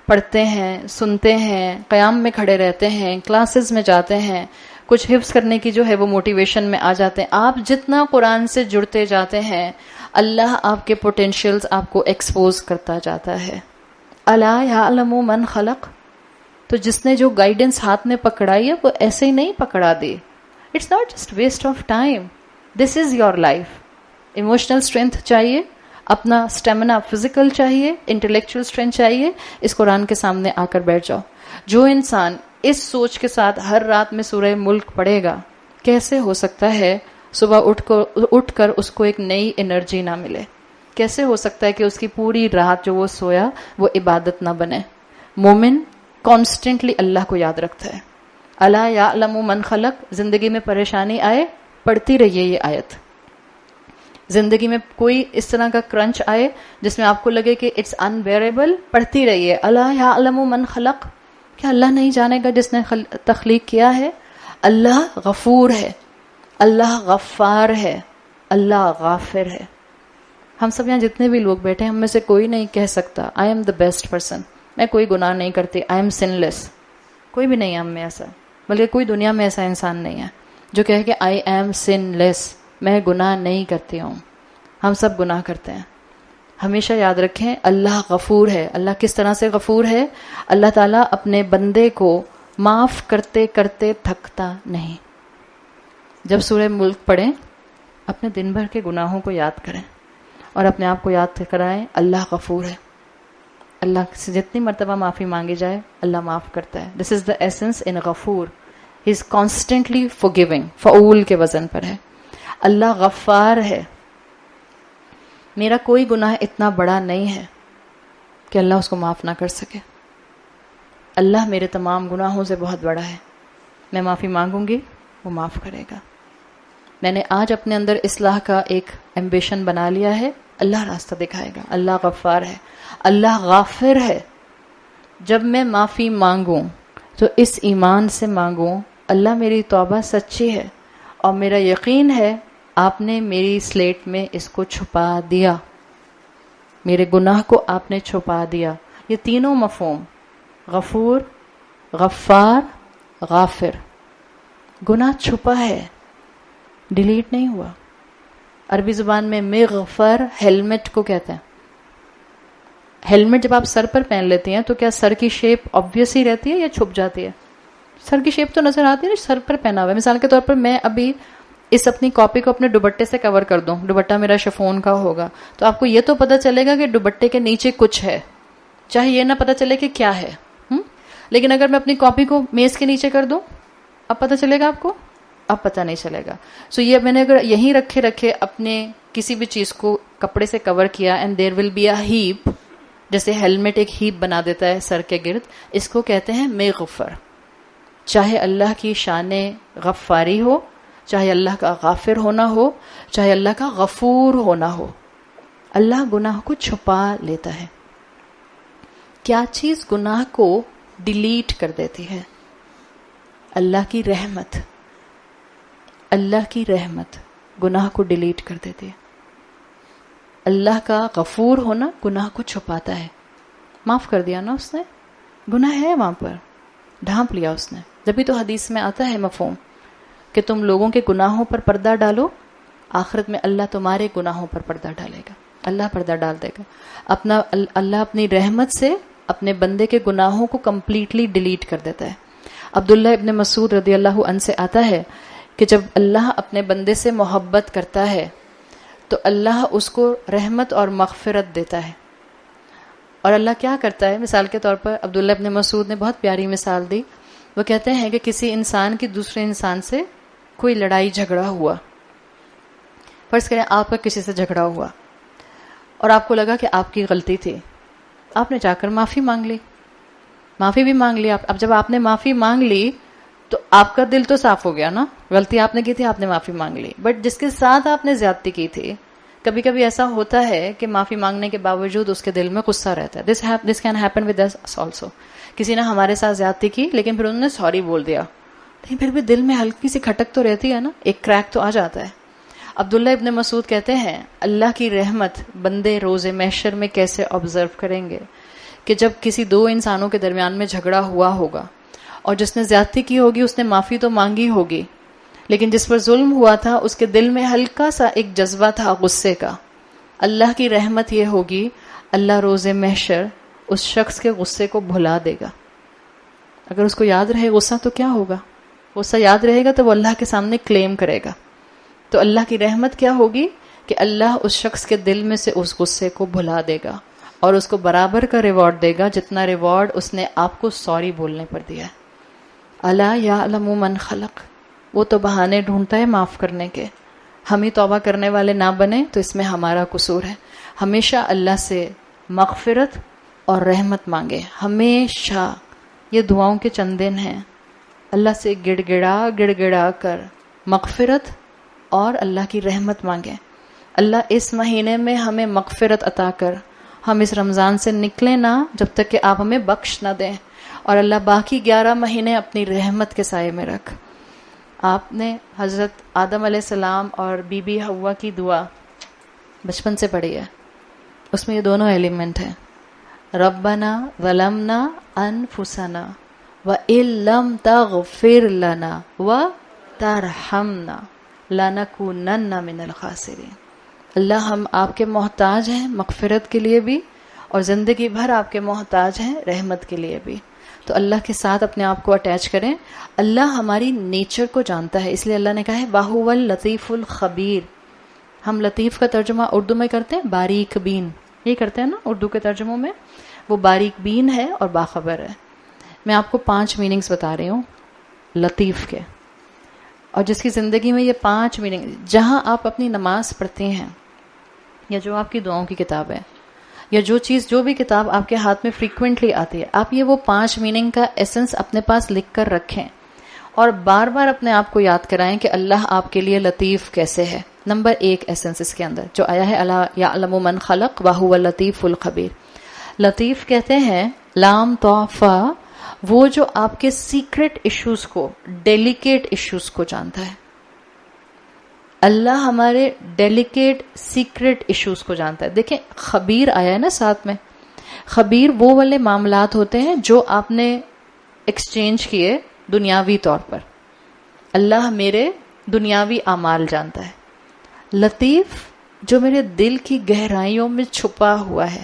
پڑھتے ہیں، سنتے ہیں، قیام میں کھڑے رہتے ہیں، کلاسز میں جاتے ہیں، کچھ حفظ کرنے کی جو ہے وہ موٹیویشن میں آ جاتے ہیں. آپ جتنا قرآن سے جڑتے جاتے ہیں، اللہ آپ کے پوٹینشیلز آپ کو ایکسپوز کرتا جاتا ہے. الا یعلم من خلق، تو جس نے جو گائیڈنس ہاتھ میں پکڑائی ہے وہ ایسے ہی نہیں پکڑا دی. It's not just waste of time, this is your life. Emotional strength چاہیے، اپنا اسٹیمنا فزیکل چاہیے، انٹلیکچوئل اسٹرینتھ چاہیے، اس قرآن کے سامنے آ کر بیٹھ جاؤ. جو انسان اس سوچ کے ساتھ ہر رات میں سورہ ملک پڑھے گا، کیسے ہو سکتا ہے صبح اٹھ کر اس کو ایک نئی انرجی نہ ملے؟ کیسے ہو سکتا ہے کہ اس کی پوری رات جو وہ سویا وہ عبادت نہ بنے؟ مومن کانسٹنٹلی اللہ کو یاد رکھتا ہے. الا یعلم من خلق. زندگی میں پریشانی آئے، پڑھتی رہیے یہ آیت. زندگی میں کوئی اس طرح کا کرنچ آئے جس میں آپ کو لگے کہ اٹس انبیئریبل، پڑھتی رہیے الا یعلم من خلق. کیا اللہ نہیں جانے گا جس نے تخلیق کیا ہے؟ اللہ غفور ہے، اللہ غفار ہے، اللہ غافر ہے. ہم سب یہاں جتنے بھی لوگ بیٹھے ہیں، ہم میں سے کوئی نہیں کہہ سکتا I am the best person, میں کوئی گناہ نہیں کرتی، آئی ایم سن لیس. کوئی بھی نہیں ہے ہم میں ایسا، بلکہ کوئی دنیا میں ایسا انسان نہیں ہے جو کہے کہ آئی ایم سن لیس، میں گناہ نہیں کرتی ہوں. ہم سب گناہ کرتے ہیں. ہمیشہ یاد رکھیں اللہ غفور ہے. اللہ کس طرح سے غفور ہے؟ اللہ تعالیٰ اپنے بندے کو معاف کرتے کرتے تھکتا نہیں. جب سورہ ملک پڑھیں، اپنے دن بھر کے گناہوں کو یاد کریں اور اپنے آپ کو یاد کرائیں اللہ غفور ہے. اللہ سے جتنی مرتبہ معافی مانگی جائے اللہ معاف کرتا ہے. دس از دا ایسنس ان غفور. ہی از کانسٹنٹلی forgiving. فعول کے وزن پر ہے. اللہ غفار ہے. میرا کوئی گناہ اتنا بڑا نہیں ہے کہ اللہ اس کو معاف نہ کر سکے. اللہ میرے تمام گناہوں سے بہت بڑا ہے، میں معافی مانگوں گی وہ معاف کرے گا. میں نے آج اپنے اندر اصلاح کا ایک ایمبیشن بنا لیا ہے، اللہ راستہ دکھائے گا. اللہ غفار ہے، اللہ غافر ہے. جب میں معافی مانگوں تو اس ایمان سے مانگوں اللہ میری توبہ سچی ہے اور میرا یقین ہے آپ نے میری سلیٹ میں اس کو چھپا دیا، میرے گناہ کو آپ نے چھپا دیا. یہ تینوں مفہوم، غفور، غفار، غافر. گناہ چھپا ہے، ڈیلیٹ نہیں ہوا. عربی زبان میں مغفر ہیلمٹ کو کہتے ہیں. ہیلمٹ جب آپ سر پر پہن لیتی ہیں تو کیا سر کی شیپ آبویس ہی رہتی ہے یا چھپ جاتی ہے؟ سر کی شیپ تو نظر آتی ہے نا سر پر پہنا ہوا ہے. مثال کے طور پر میں ابھی اس اپنی کاپی کو اپنے دوپٹے سے کور کر دوں، دوپٹہ میرا شفون کا ہوگا، تو آپ کو یہ تو پتہ چلے گا کہ دوپٹے کے نیچے کچھ ہے، چاہے یہ نہ پتہ چلے کہ کیا ہے. لیکن اگر میں اپنی کاپی کو میز کے نیچے کر دوں، اب پتہ چلے گا آپ کو؟ اب پتہ نہیں چلے گا. سو یہ میں نے اگر یہیں رکھے اپنے کسی بھی چیز کو کپڑے سے کور کیا، and there will be a heap, جیسے ہیلمٹ ایک ہیپ بنا دیتا ہے سر کے گرد، اس کو کہتے ہیں مغفر. چاہے اللہ کی شان غفاری ہو، چاہے اللہ کا غافر ہونا ہو، چاہے اللہ کا غفور ہونا ہو، اللہ گناہ کو چھپا لیتا ہے. کیا چیز گناہ کو ڈیلیٹ کر دیتی ہے؟ اللہ کی رحمت. اللہ کی رحمت گناہ کو ڈیلیٹ کر دیتی ہے. اللہ کا غفور ہونا گناہ کو چھپاتا ہے. معاف کر دیا نا اس نے، گناہ ہے وہاں پر، ڈھانپ لیا اس نے. جبھی تو حدیث میں آتا ہے مفہوم کہ تم لوگوں کے گناہوں پر پردہ ڈالو، آخرت میں اللہ تمہارے گناہوں پر پردہ ڈالے گا. اللہ پردہ ڈال دے گا. اللہ اپنی رحمت سے اپنے بندے کے گناہوں کو کمپلیٹلی ڈیلیٹ کر دیتا ہے. عبداللہ ابن مسعود رضی اللہ عنہ سے آتا ہے کہ جب اللہ اپنے بندے سے محبت کرتا ہے تو اللہ اس کو رحمت اور مغفرت دیتا ہے. اور اللہ کیا کرتا ہے؟ مثال کے طور پر عبداللہ ابن مسعود نے بہت پیاری مثال دی. وہ کہتے ہیں کہ کسی انسان کی دوسرے انسان سے کوئی لڑائی جھگڑا ہوا، فرض کریں آپ کا کسی سے جھگڑا ہوا اور آپ کو لگا کہ آپ کی غلطی تھی، آپ نے جا کر معافی مانگ لی، معافی بھی مانگ لی. اب جب آپ نے معافی مانگ لی تو آپ کا دل تو صاف ہو گیا نا، غلطی آپ نے کی تھی، آپ نے معافی مانگ لی. بٹ جس کے ساتھ آپ نے زیادتی کی تھی، کبھی کبھی ایسا ہوتا ہے کہ معافی مانگنے کے باوجود اس کے دل میں غصہ رہتا ہے. This can happen with us also. کسی نے ہمارے ساتھ زیادتی کی لیکن پھر انہوں نے سوری بول دیا، لیکن پھر بھی دل میں ہلکی سی کھٹک تو رہتی ہے نا، ایک کریک تو آ جاتا ہے. عبداللہ ابن مسعود کہتے ہیں اللہ کی رحمت بندے روز محشر میں کیسے آبزرو کریں گے کہ جب کسی دو انسانوں کے درمیان میں جھگڑا ہوا ہوگا اور جس نے زیادتی کی ہوگی اس نے معافی تو مانگی ہوگی، لیکن جس پر ظلم ہوا تھا اس کے دل میں ہلکا سا ایک جذبہ تھا غصے کا. اللہ کی رحمت یہ ہوگی اللہ روز محشر اس شخص کے غصے کو بھلا دے گا. اگر اس کو یاد رہے غصہ تو کیا ہوگا؟ غصہ یاد رہے گا تو وہ اللہ کے سامنے کلیم کرے گا. تو اللہ کی رحمت کیا ہوگی کہ اللہ اس شخص کے دل میں سے اس غصے کو بھلا دے گا اور اس کو برابر کا ریوارڈ دے گا جتنا ریوارڈ اس نے آپ کو سوری بولنے پر دیا ہے. الا یعلم من خلق. وہ تو بہانے ڈھونڈتا ہے معاف کرنے کے. ہم ہی توبہ کرنے والے نہ بنے تو اس میں ہمارا قصور ہے. ہمیشہ اللہ سے مغفرت اور رحمت مانگے، ہمیشہ. یہ دعاؤں کے چند دن ہیں. اللہ سے گڑ گڑا کر مغفرت اور اللہ کی رحمت مانگیں. اللہ اس مہینے میں ہمیں مغفرت عطا کر ہم اس رمضان سے نکلیں نہ جب تک کہ آپ ہمیں بخش نہ دیں، اور اللہ باقی 11 مہینے اپنی رحمت کے سائے میں رکھ. آپ نے حضرت آدم علیہ السلام اور بی بی حوا کی دعا بچپن سے پڑھی ہے. اس میں یہ دونوں ایلیمنٹ ہیں، ربنا ظلمنا انفسنا وَإِن لَّمْ تَغْفِرْ لَنَا وَتَرْحَمْنَا لَنَكُونَنَّ مِنَ الْخَاسِرِينَ. اللہ ہم آپ کے محتاج ہیں مغفرت کے لیے بھی، اور زندگی بھر آپ کے محتاج ہیں رحمت کے لیے بھی. تو اللہ کے ساتھ اپنے آپ کو اٹیچ کریں. اللہ ہماری نیچر کو جانتا ہے، اس لیے اللہ نے کہا ہے وَهُوَ اللَّطِيفُ الْخَبِيرُ. ہم لطیف کا ترجمہ اردو میں کرتے ہیں باریک بین، یہ کرتے ہیں نا اردو کے ترجموں میں. وہ باریک بین ہے اور باخبر ہے. میں آپ کو 5 میننگز بتا رہی ہوں لطیف کے، اور جس کی زندگی میں یہ 5 میننگ، جہاں آپ اپنی نماز پڑھتے ہیں یا جو آپ کی دعاؤں کی کتاب ہے یا جو چیز جو بھی کتاب آپ کے ہاتھ میں فریکوینٹلی آتی ہے، آپ یہ وہ 5 میننگ کا ایسنس اپنے پاس لکھ کر رکھیں اور بار بار اپنے آپ کو یاد کرائیں کہ اللہ آپ کے لیے لطیف کیسے ہے. نمبر 1 ایسنس اس کے اندر جو آیا ہے، الا یعلم من خلق وہو اللطیف الخبیر. لطیف کہتے ہیں لام طوفا، وہ جو آپ کے سیکرٹ ایشوز کو، ڈیلیکیٹ ایشوز کو جانتا ہے. اللہ ہمارے ڈیلیکیٹ سیکرٹ ایشوز کو جانتا ہے. دیکھیں خبیر آیا ہے نا ساتھ میں. خبیر وہ والے معاملات ہوتے ہیں جو آپ نے ایکسچینج کیے دنیاوی طور پر. اللہ میرے دنیاوی اعمال جانتا ہے. لطیف جو میرے دل کی گہرائیوں میں چھپا ہوا ہے،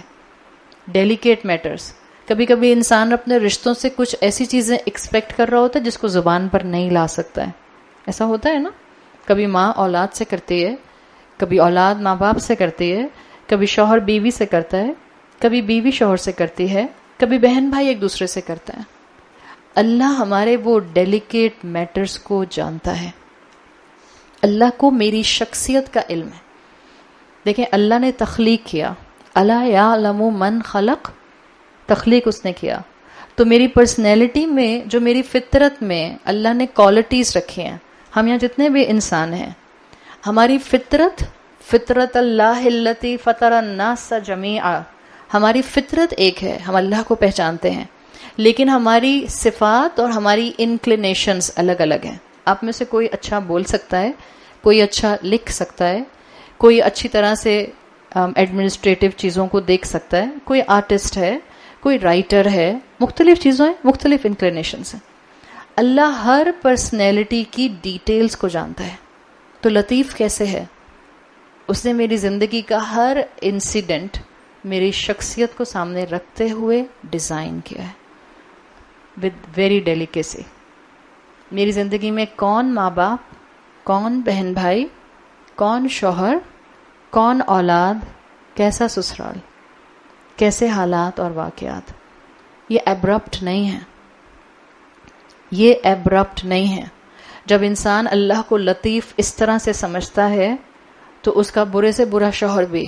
ڈیلیکیٹ میٹرز. کبھی کبھی انسان اپنے رشتوں سے کچھ ایسی چیزیں ایکسپیکٹ کر رہا ہوتا ہے جس کو زبان پر نہیں لا سکتا ہے. ایسا ہوتا ہے نا، کبھی ماں اولاد سے کرتی ہے، کبھی اولاد ماں باپ سے کرتی ہے، کبھی شوہر بیوی سے کرتا ہے، کبھی بیوی شوہر سے کرتی ہے، کبھی بہن بھائی ایک دوسرے سے کرتا ہے. اللہ ہمارے وہ ڈیلیکیٹ میٹرز کو جانتا ہے. اللہ کو میری شخصیت کا علم ہے. دیکھیں اللہ نے تخلیق کیا، الا یعلم من خلق، تخلیق اس نے کیا. تو میری پرسنالٹی میں، جو میری فطرت میں اللہ نے کوالٹیز رکھی ہیں، ہم یہاں جتنے بھی انسان ہیں، ہماری فطرت اللہ التی فطر الناس جمیعا، ہماری فطرت ایک ہے، ہم اللہ کو پہچانتے ہیں، لیکن ہماری صفات اور ہماری انکلینیشنز الگ الگ ہیں. آپ میں سے کوئی اچھا بول سکتا ہے، کوئی اچھا لکھ سکتا ہے، کوئی اچھی طرح سے ایڈمنسٹریٹو چیزوں کو دیکھ سکتا ہے، کوئی آرٹسٹ ہے، کوئی رائٹر ہے، مختلف چیزوں ہیں، مختلف انکلینیشنز ہیں. اللہ ہر پرسنالٹی کی ڈیٹیلز کو جانتا ہے. تو لطیف کیسے ہے؟ اس نے میری زندگی کا ہر انسیڈنٹ میری شخصیت کو سامنے رکھتے ہوئے ڈیزائن کیا ہے ود ویری ڈیلیکیسی. میری زندگی میں کون ماں باپ، کون بہن بھائی، کون شوہر، کون اولاد، کیسا سسرال، کیسے حالات اور واقعات. یہ ایبرپٹ نہیں ہے، یہ ایبرپٹ نہیں ہے. جب انسان اللہ کو لطیف اس طرح سے سمجھتا ہے تو اس کا برے سے برا شوہر بھی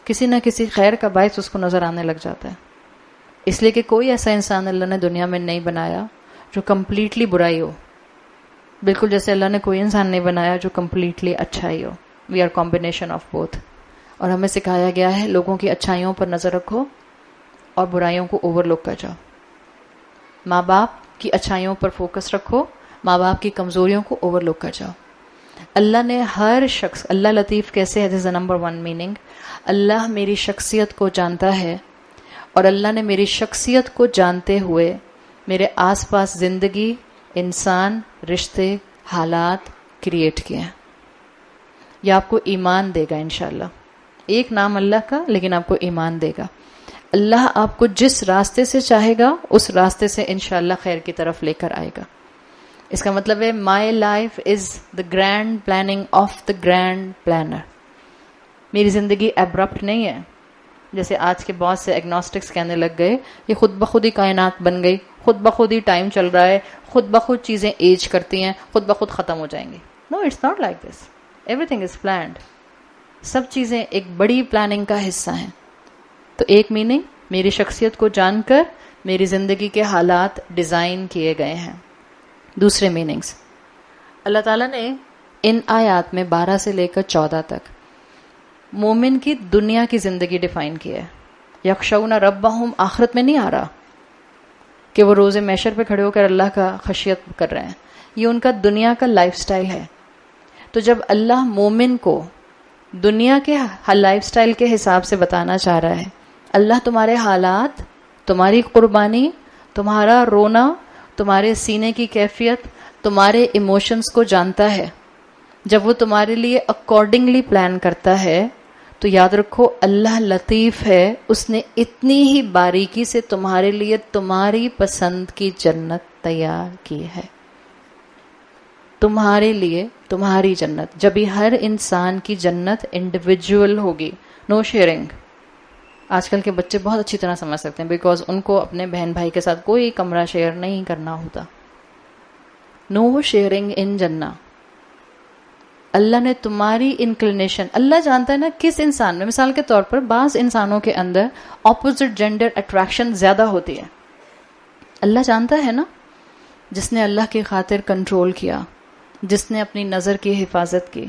کسی نہ کسی خیر کا باعث اس کو نظر آنے لگ جاتا ہے. اس لیے کہ کوئی ایسا انسان اللہ نے دنیا میں نہیں بنایا جو کمپلیٹلی برائی ہو، بالکل جیسے اللہ نے کوئی انسان نہیں بنایا جو کمپلیٹلی اچھائی ہو. We are combination of both. اور ہمیں سکھایا گیا ہے لوگوں کی اچھائیوں پر نظر رکھو اور برائیوں کو اوور لک کر جاؤ. ماں باپ کی اچھائیوں پر فوکس رکھو، ماں باپ کی کمزوریوں کو اوور لک کر جاؤ. اللہ نے ہر شخص، اللہ لطیف کیسے ہے، دس از نمبر 1 میننگ. اللہ میری شخصیت کو جانتا ہے اور اللہ نے میری شخصیت کو جانتے ہوئے میرے آس پاس زندگی، انسان، رشتے، حالات کریٹ کیے ہیں. یہ آپ کو ایمان دے گا انشاءاللہ. ایک نام اللہ کا، لیکن آپ کو ایمان دے گا. اللہ آپ کو جس راستے سے چاہے گا اس راستے سے انشاءاللہ خیر کی طرف لے کر آئے گا. اس کا مطلب ہے my life is the grand planning of the grand planner. میری زندگی ایبرپٹ نہیں ہے جیسے آج کے بہت سے ایگنوسٹکس کہنے لگ گئے یہ خود بخود ہی کائنات بن گئی، خود بخود ہی ٹائم چل رہا ہے، خود بخود چیزیں ایج کرتی ہیں، خود بخود ختم ہو جائیں گی. No, it's not like this. Everything is planned. سب چیزیں ایک بڑی پلاننگ کا حصہ ہیں. تو ایک میننگ، میری شخصیت کو جان کر میری زندگی کے حالات ڈیزائن کیے گئے ہیں. دوسرے میننگز، اللہ تعالیٰ نے ان آیات میں 12 سے لے کر 14 تک مومن کی دنیا کی زندگی ڈیفائن کی ہے. یخشون ربہم، آخرت میں نہیں آ رہا کہ وہ روز محشر پہ کھڑے ہو کر اللہ کا خشیت کر رہے ہیں. یہ ان کا دنیا کا لائف سٹائل ہے. تو جب اللہ مومن کو دنیا کے لائف سٹائل کے حساب سے بتانا چاہ رہا ہے، اللہ تمہارے حالات، تمہاری قربانی، تمہارا رونا، تمہارے سینے کی کیفیت، تمہارے ایموشنز کو جانتا ہے. جب وہ تمہارے لیے اکارڈنگلی پلان کرتا ہے تو یاد رکھو اللہ لطیف ہے. اس نے اتنی ہی باریکی سے تمہارے لیے تمہاری پسند کی جنت تیار کی ہے. تمہارے لیے تمہاری جنت. جب بھی ہر انسان کی جنت انڈیویجول ہوگی، نو شیئرنگ. آج کل کے بچے بہت اچھی طرح سمجھ سکتے ہیں بیکاز ان کو اپنے بہن بھائی کے ساتھ کوئی کمرہ شیئر نہیں کرنا ہوتا. نو شیئرنگ ان جنہ. اللہ نے تمہاری انکلینیشن، اللہ جانتا ہے نا کس انسان میں، مثال کے طور پر بعض انسانوں کے اندر اپوزٹ جینڈر اٹریکشن زیادہ ہوتی ہے، اللہ جانتا ہے نا. جس نے اللہ کی خاطر کنٹرول کیا، جس نے اپنی نظر کی حفاظت کی،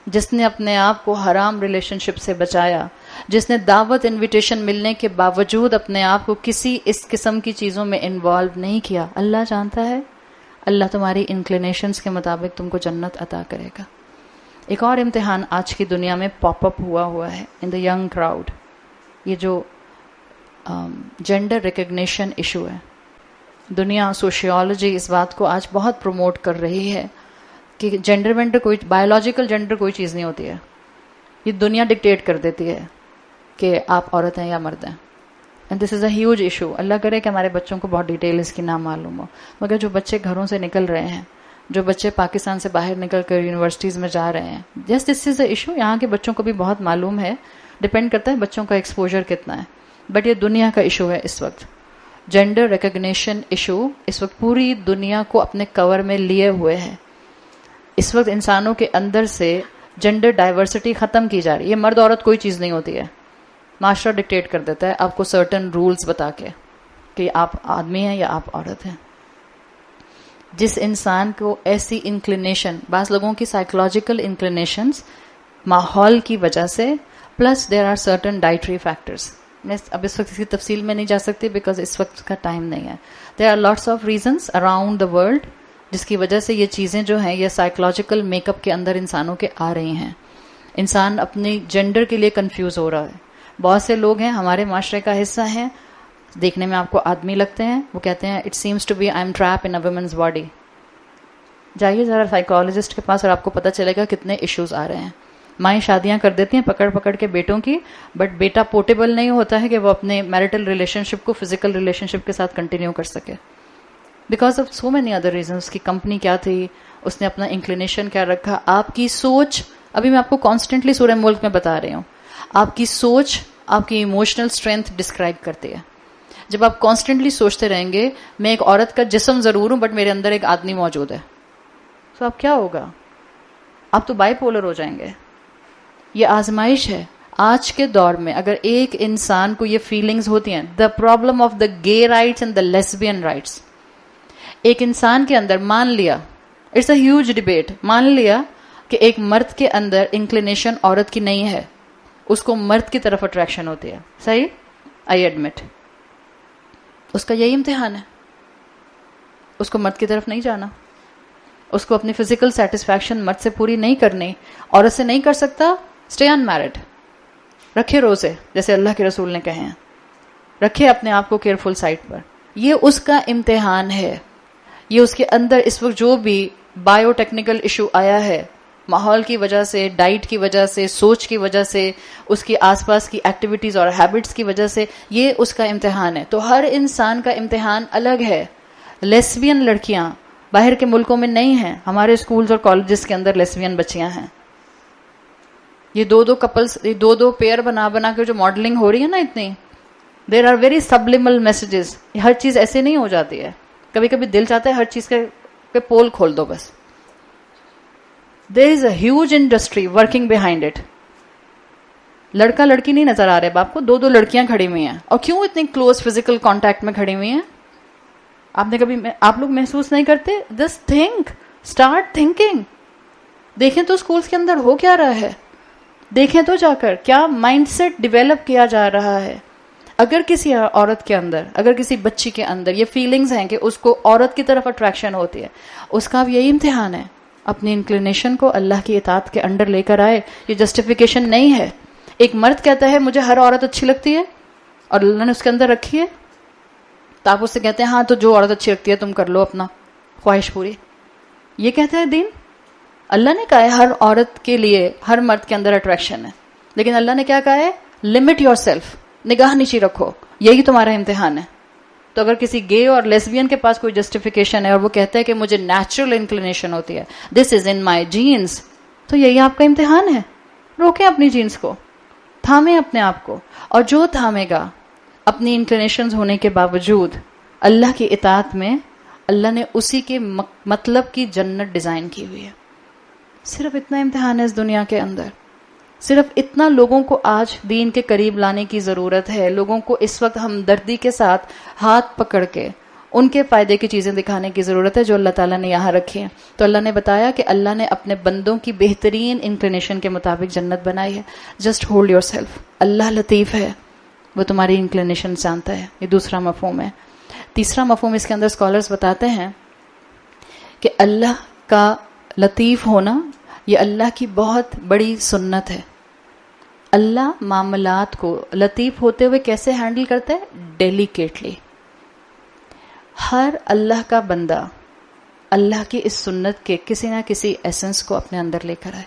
جس نے اپنے آپ کو حرام ریلیشن شپ سے بچایا، جس نے دعوت انویٹیشن ملنے کے باوجود اپنے آپ کو کسی اس قسم کی چیزوں میں انوالو نہیں کیا، اللہ جانتا ہے. اللہ تمہاری انکلینیشنز کے مطابق تم کو جنت عطا کرے گا. ایک اور امتحان آج کی دنیا میں پاپ اپ ہوا ہے ان دا ینگ کراؤڈ، یہ جو جینڈر ریکگنیشن ایشو ہے. دنیا سوشیولوجی اس بات کو آج بہت پروموٹ کر رہی ہے کہ جینڈر وینڈر کوئی بایولوجیکل جینڈر کوئی چیز نہیں ہوتی ہے، یہ دنیا ڈکٹیٹ کر دیتی ہے کہ آپ عورت ہیں یا مرد ہیں. And this is a huge issue. اللہ کرے کہ ہمارے بچوں کو بہت ڈیٹیل اس کی نہ معلوم ہو، مگر جو بچے گھروں سے نکل رہے ہیں، جو بچے پاکستان سے باہر نکل کر یونیورسٹیز میں جا رہے ہیں، یس دس از اے ایشو. یہاں کے بچوں کو بھی بہت معلوم ہے، ڈپینڈ کرتا ہے بچوں کا ایکسپوجر کتنا ہے، بٹ یہ دنیا کا ایشو ہے اس وقت. جینڈر ریکگنیشن ایشو اس وقت پوری دنیا کو اپنے کور میں لیے ہوئے ہے. اس وقت انسانوں کے اندر سے جینڈر ڈائیورسٹی ختم کی جا رہی ہے. یہ مرد عورت کوئی چیز نہیں ہوتی ہے، معاشرہ ڈکٹیٹ کر دیتا ہے آپ کو سرٹن رولز بتا کے کہ آپ آدمی ہیں یا آپ عورت ہیں. جس انسان کو ایسی انکلینیشن، بعض لوگوں کی سائیکولوجیکل انکلینیشنز ماحول کی وجہ سے، plus there are certain dietary factors. میں اب اس وقت اس کی تفصیل میں نہیں جا سکتی بیکاز اس وقت کا ٹائم نہیں ہے. There are lots of reasons around the world جس کی وجہ سے یہ چیزیں جو ہیں یہ سائیکولوجیکل میک اپ کے اندر انسانوں کے آ رہی ہیں. انسان اپنی جینڈر کے لیے کنفیوز ہو رہا ہے. بہت سے لوگ ہیں ہمارے معاشرے کا حصہ ہیں، دیکھنے میں آپ کو آدمی لگتے ہیں، وہ کہتے ہیں it seems to be I am trap in a women's body. جائیے ذرا سائیکالوجسٹ کے پاس اور آپ کو پتہ چلے گا کتنے ایشوز آ رہے ہیں. مائیں شادیاں کر دیتی ہیں پکڑ پکڑ کے بیٹوں کی، بٹ بیٹا پورٹیبل نہیں ہوتا ہے کہ وہ اپنے میرٹل ریلیشن شپ کو فزیکل ریلیشن شپ کے ساتھ کنٹینیو کر سکے because of so many other reasons. اس کی کمپنی کیا تھی، اس نے اپنا انکلینیشن کیا رکھا، آپ کی سوچ. ابھی میں آپ کو کانسٹنٹلی سورہ ملک میں بتا رہی ہوں، آپ کی سوچ آپ کی ایموشنل اسٹرینتھ ڈسکرائب کرتی ہے. جب آپ کانسٹنٹلی سوچتے رہیں گے میں ایک عورت کا جسم ضرور ہوں بٹ میرے اندر ایک آدمی موجود ہے، تو اب کیا ہوگا؟ آپ تو بائی پولر ہو جائیں گے. یہ آزمائش ہے. آج کے دور میں اگر ایک انسان کو یہ فیلنگز ہوتی ہیں، دا پرابلم آف دا گے rights and the lesbian rights, ایک انسان کے اندر مان لیا، اٹس اے ہیوج ڈبیٹ، مان لیا کہ ایک مرد کے اندر انکلینیشن عورت کی نہیں ہے، اس کو مرد کی طرف اٹریکشن ہوتی ہے، صحیح، آئی ایڈمٹ. اس کا یہی امتحان ہے، اس کو مرد کی طرف نہیں جانا، اس کو اپنی فزیکل سیٹسفیکشن مرد سے پوری نہیں کرنی، عورت سے نہیں کر سکتا، اسٹے ان میرڈ، رکھے روزے جیسے اللہ کے رسول نے کہے ہیں، رکھے اپنے آپ کو کیئرفل سائٹ پر. یہ اس کا امتحان ہے. یہ اس کے اندر اس وقت جو بھی بایو ٹیکنیکل ایشو آیا ہے، ماحول کی وجہ سے، ڈائٹ کی وجہ سے، سوچ کی وجہ سے، اس کی آس پاس کی ایکٹیویٹیز اور ہیبٹس کی وجہ سے، یہ اس کا امتحان ہے. تو ہر انسان کا امتحان الگ ہے. لیسبین لڑکیاں باہر کے ملکوں میں نہیں ہیں، ہمارے اسکولز اور کالجز کے اندر لیسبین بچیاں ہیں. یہ دو کپلز، دو پیئر بنا بنا کے جو ماڈلنگ ہو رہی ہے نا اتنی، دیر آر ویری سبلیمل میسیجز. ہر چیز ایسے نہیں ہو جاتی ہے. کبھی کبھی دل چاہتا ہے ہر چیز کے پول کھول دو بس. There is a huge industry working behind it. لڑکا لڑکی نہیں نظر آ رہے باپ کو، دو لڑکیاں کھڑی ہوئی ہیں. اور کیوں اتنی کلوز فزیکل کانٹیکٹ میں کھڑی ہوئی ہیں؟ آپ نے کبھی، آپ لوگ محسوس نہیں کرتے؟ Just think, start thinking. دیکھیں تو اسکولس کے اندر ہو کیا رہا ہے، دیکھیں تو جا کر کیا مائنڈ سیٹ ڈیولپ کیا جا رہا ہے. اگر کسی عورت کے اندر، اگر کسی بچی کے اندر یہ فیلنگز ہیں کہ اس کو عورت کی طرف اٹریکشن ہوتی ہے، اس کا اب یہی امتحان ہے، اپنی انکلینیشن کو اللہ کی اطاعت کے انڈر لے کر آئے. یہ جسٹیفیکیشن نہیں ہے. ایک مرد کہتا ہے مجھے ہر عورت اچھی لگتی ہے اور اللہ نے اس کے اندر رکھی ہے، تو آپ اس سے کہتے ہیں ہاں تو جو عورت اچھی لگتی ہے تم کر لو اپنا خواہش پوری. یہ کہتا ہے دین. اللہ نے کہا ہے ہر عورت کے لیے ہر مرد کے اندر اٹریکشن ہے، لیکن اللہ نے کیا کہا ہے؟ لمٹ یور سیلف، نگاہ نیچی رکھو، یہی تمہارا امتحان ہے. تو اگر کسی گے اور لیسبین کے پاس کوئی جسٹیفیکیشن ہے اور وہ کہتا ہے کہ مجھے نیچرل انکلینیشن ہوتی ہے، دس از ان مائی جینز، تو یہی آپ کا امتحان ہے. روکیں اپنی جینز کو، تھامیں اپنے آپ کو، اور جو تھامے گا اپنی انکلینیشنز ہونے کے باوجود اللہ کی اطاعت میں، اللہ نے اسی کے مطلب کی جنت ڈیزائن کی ہوئی ہے. صرف اتنا امتحان ہے اس دنیا کے اندر. صرف اتنا لوگوں کو آج دین کے قریب لانے کی ضرورت ہے. لوگوں کو اس وقت ہمدردی کے ساتھ ہاتھ پکڑ کے ان کے فائدے کی چیزیں دکھانے کی ضرورت ہے جو اللہ تعالیٰ نے یہاں رکھی ہیں. تو اللہ نے بتایا کہ اللہ نے اپنے بندوں کی بہترین انکلینیشن کے مطابق جنت بنائی ہے. Just hold yourself. اللہ لطیف ہے, وہ تمہاری انکلینیشن جانتا ہے. یہ دوسرا مفہوم ہے. تیسرا مفہوم اس کے اندر اسکالرز بتاتے ہیں کہ اللہ کا لطیف ہونا یہ اللہ کی بہت بڑی سنت ہے. اللہ معاملات کو لطیف ہوتے ہوئے کیسے ہینڈل کرتا ہے؟ ڈیلیکیٹلی. ہر اللہ کا بندہ اللہ کی اس سنت کے کسی نہ کسی ایسنس کو اپنے اندر لے کر آئے.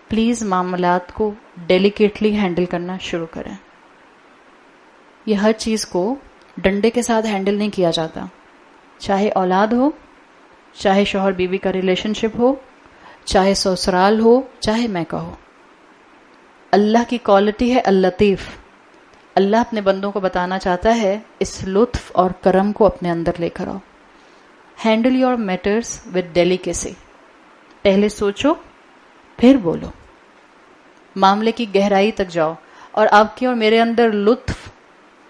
پلیز معاملات کو ڈیلیکیٹلی ہینڈل کرنا شروع کریں. یہ ہر چیز کو ڈنڈے کے ساتھ ہینڈل نہیں کیا جاتا. چاہے اولاد ہو, چاہے شوہر بیوی کا ریلیشن شپ ہو, چاہے سسرال ہو, چاہے میں کہوں. اللہ کی کوالٹی ہے اللطیف. اللہ اپنے بندوں کو بتانا چاہتا ہے اس لطف اور کرم کو اپنے اندر لے کر آؤ. Handle your matters with delicacy. پہلے سوچو پھر بولو. معاملے کی گہرائی تک جاؤ. اور آپ کی اور میرے اندر لطف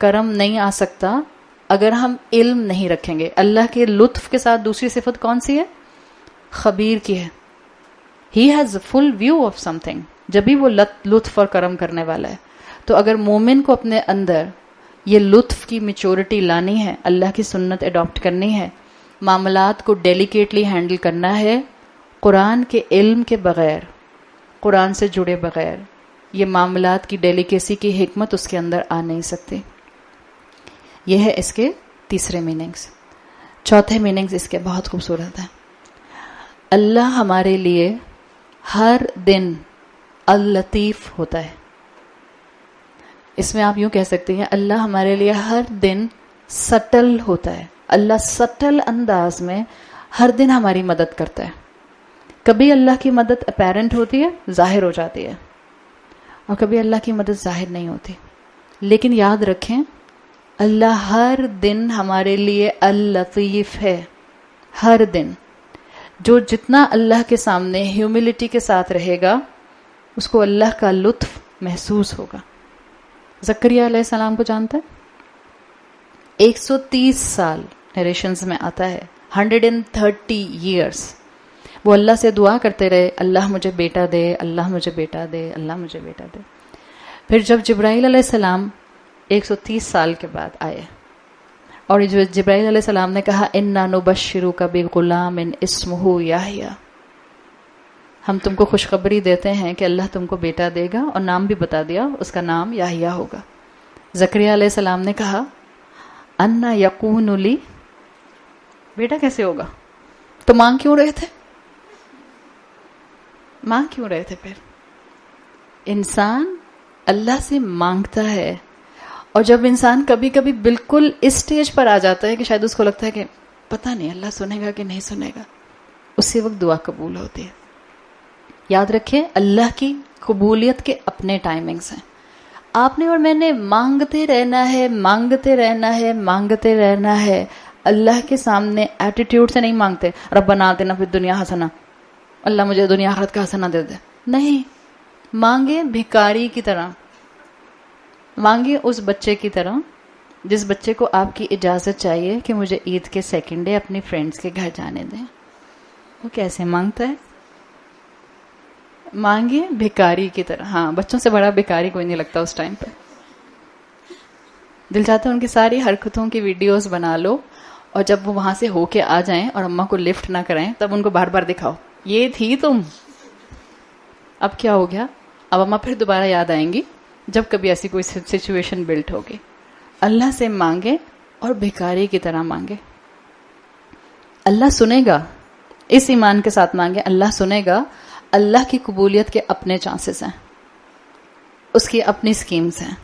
کرم نہیں آ سکتا اگر ہم علم نہیں رکھیں گے. اللہ کے لطف کے ساتھ دوسری صفت کون سی ہے؟ خبیر کی ہے. He has full view of something. جب بھی وہ لطف اور کرم کرنے والا ہے. تو اگر مومن کو اپنے اندر یہ لطف کی میچورٹی لانی ہے, اللہ کی سنت اڈاپٹ کرنی ہے, معاملات کو ڈیلیکیٹلی ہینڈل کرنا ہے, قرآن کے علم کے بغیر, قرآن سے جڑے بغیر یہ معاملات کی ڈیلیکیسی کی حکمت اس کے اندر آ نہیں سکتی. یہ ہے اس کے تیسرے میننگز. چوتھے میننگز اس کے بہت خوبصورت ہیں. اللہ ہمارے لیے ہر دن اللطیف ہوتا ہے. اس میں آپ یوں کہہ سکتے ہیں اللہ ہمارے لیے ہر دن سٹل ہوتا ہے. اللہ سٹل انداز میں ہر دن ہماری مدد کرتا ہے. کبھی اللہ کی مدد اپیرنٹ ہوتی ہے, ظاہر ہو جاتی ہے, اور کبھی اللہ کی مدد ظاہر نہیں ہوتی. لیکن یاد رکھیں اللہ ہر دن ہمارے لیے اللطیف ہے. ہر دن جو جتنا اللہ کے سامنے ہیوملٹی کے ساتھ رہے گا اس کو اللہ کا لطف محسوس ہوگا. زکریا علیہ السلام کو جانتا ہے؟ 130 سال نریشنز میں آتا ہے, 130 years وہ اللہ سے دعا کرتے رہے, اللہ مجھے بیٹا دے, اللہ مجھے بیٹا دے, اللہ مجھے بیٹا دے. پھر جب جبرائیل علیہ السلام 130 سال کے بعد آئے اور جو جبرائیل علیہ السلام نے کہا انا نبشرک بغلام اسمہ یحییٰ, ہم تم کو خوشخبری دیتے ہیں کہ اللہ تم کو بیٹا دے گا, اور نام بھی بتا دیا, اس کا نام یحییٰ ہوگا. زکریا علیہ السلام نے کہا انا یکون لی, بیٹا کیسے ہوگا؟ تو مانگ کیوں رہے تھے؟ مانگ کیوں رہے تھے؟ پھر انسان اللہ سے مانگتا ہے, اور جب انسان کبھی کبھی بالکل اس سٹیج پر آ جاتا ہے کہ شاید اس کو لگتا ہے کہ پتہ نہیں اللہ سنے گا کہ نہیں سنے گا, اسی وقت دعا قبول ہوتی ہے. یاد رکھیں اللہ کی قبولیت کے اپنے ٹائمنگز ہیں. آپ نے اور میں نے مانگتے رہنا ہے, مانگتے رہنا ہے, مانگتے رہنا ہے. اللہ کے سامنے ایٹیٹیوڈ سے نہیں مانگتے ربنا آتنا فی الدنیا حسنہ, اللہ مجھے دنیا آخرت کا حسنہ دے دے. نہیں, مانگے بھکاری کی طرح, مانگے اس بچے کی طرح جس بچے کو آپ کی اجازت چاہیے کہ مجھے عید کے سیکنڈ ڈے اپنی فرینڈز کے گھر جانے دیں. وہ کیسے مانگتا ہے؟ مانگے بھکاری کی طرح. ہاں, بچوں سے بڑا بھکاری کوئی نہیں لگتا اس ٹائم پہ. دل چاہتا ہے ان کی ساری حرکتوں کی ویڈیوز بنا لو, اور جب وہ وہاں سے ہو کے آ جائیں اور اماں کو لفٹ نہ کریں تب ان کو بار بار دکھاؤ یہ تھی تم. اب کیا ہو گیا؟ اب اماں پھر دوبارہ یاد آئیں گی جب کبھی ایسی کوئی سچویشن بلٹ ہوگی. اللہ سے مانگے اور بھکاری کی طرح مانگے. اللہ سنے گا. اس ایمان کے ساتھ مانگے, اللہ سنے گا. اللہ کی قبولیت کے اپنے چانسز ہیں, اس کی اپنی سکیمز ہیں,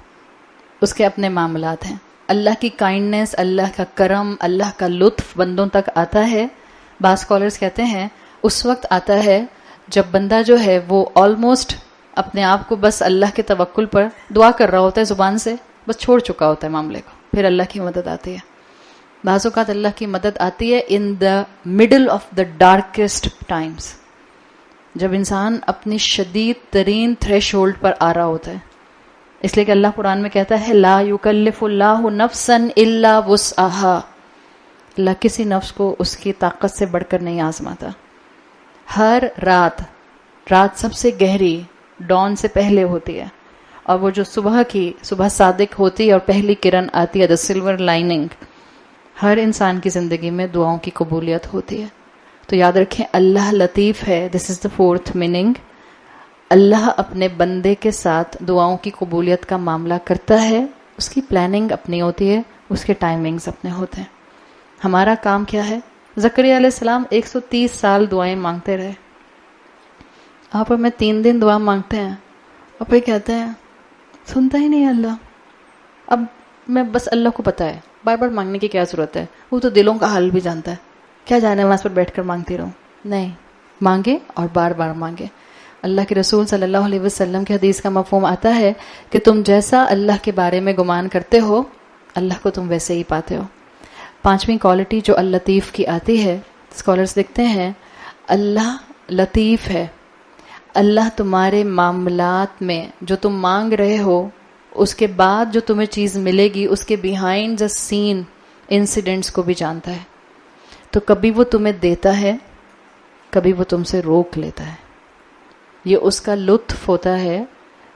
اس کے اپنے معاملات ہیں. اللہ کی کائنڈنس, اللہ کا کرم, اللہ کا لطف بندوں تک آتا ہے. بعض اسکالرز کہتے ہیں اس وقت آتا ہے جب بندہ جو ہے وہ آلموسٹ اپنے آپ کو بس اللہ کے توکل پر دعا کر رہا ہوتا ہے, زبان سے بس چھوڑ چکا ہوتا ہے معاملے کو. پھر اللہ کی مدد آتی ہے. بعض اوقات اللہ کی مدد آتی ہے in the middle of the darkest times, جب انسان اپنی شدید ترین تھریش ہولڈ پر آ رہا ہوتا ہے. اس لیے کہ اللہ قرآن میں کہتا ہے لا یکلف اللہ نفسا الا وسعها. اللہ کسی نفس کو اس کی طاقت سے بڑھ کر نہیں آزماتا. ہر رات سب سے گہری ڈان سے پہلے ہوتی ہے, اور وہ جو صبح صادق ہوتی ہے اور پہلی کرن آتی ہے, دا سلور لائننگ, ہر انسان کی زندگی میں دعاؤں کی قبولیت ہوتی ہے. تو یاد رکھیں اللہ لطیف ہے. دس از دا فورتھ میننگ. اللہ اپنے بندے کے ساتھ دعاؤں کی قبولیت کا معاملہ کرتا ہے. اس کی پلاننگ اپنی ہوتی ہے, اس کے ٹائمنگز اپنے ہوتے ہیں. ہمارا کام کیا ہے؟ زکریا علیہ السلام 130 سال دعائیں مانگتے رہے. آپ اور میں 3 دن دعا مانگتے ہیں اور پھر کہتے ہیں سنتا ہی نہیں اللہ. اب میں بس اللہ کو پتا ہے, بار بار مانگنے کی کیا ضرورت ہے, وہ تو دلوں کا حال بھی جانتا ہے, کیا جانے میں اس پر بیٹھ کر مانگتی رہوں. نہیں, مانگے اور بار بار مانگے. اللہ کے رسول صلی اللہ علیہ وسلم کی حدیث کا مفہوم آتا ہے کہ تم جیسا اللہ کے بارے میں گمان کرتے ہو اللہ کو تم ویسے ہی پاتے ہو. 5ویں کوالٹی جو اللطیف کی آتی ہے, اسکالرز لکھتے ہیں اللہ لطیف ہے. اللہ تمہارے معاملات میں جو تم مانگ رہے ہو اس کے بعد جو تمہیں چیز ملے گی اس کے بیہائنڈ دا سین انسیڈنٹس کو بھی جانتا ہے. تو کبھی وہ تمہیں دیتا ہے, کبھی وہ تم سے روک لیتا ہے. یہ اس کا لطف ہوتا ہے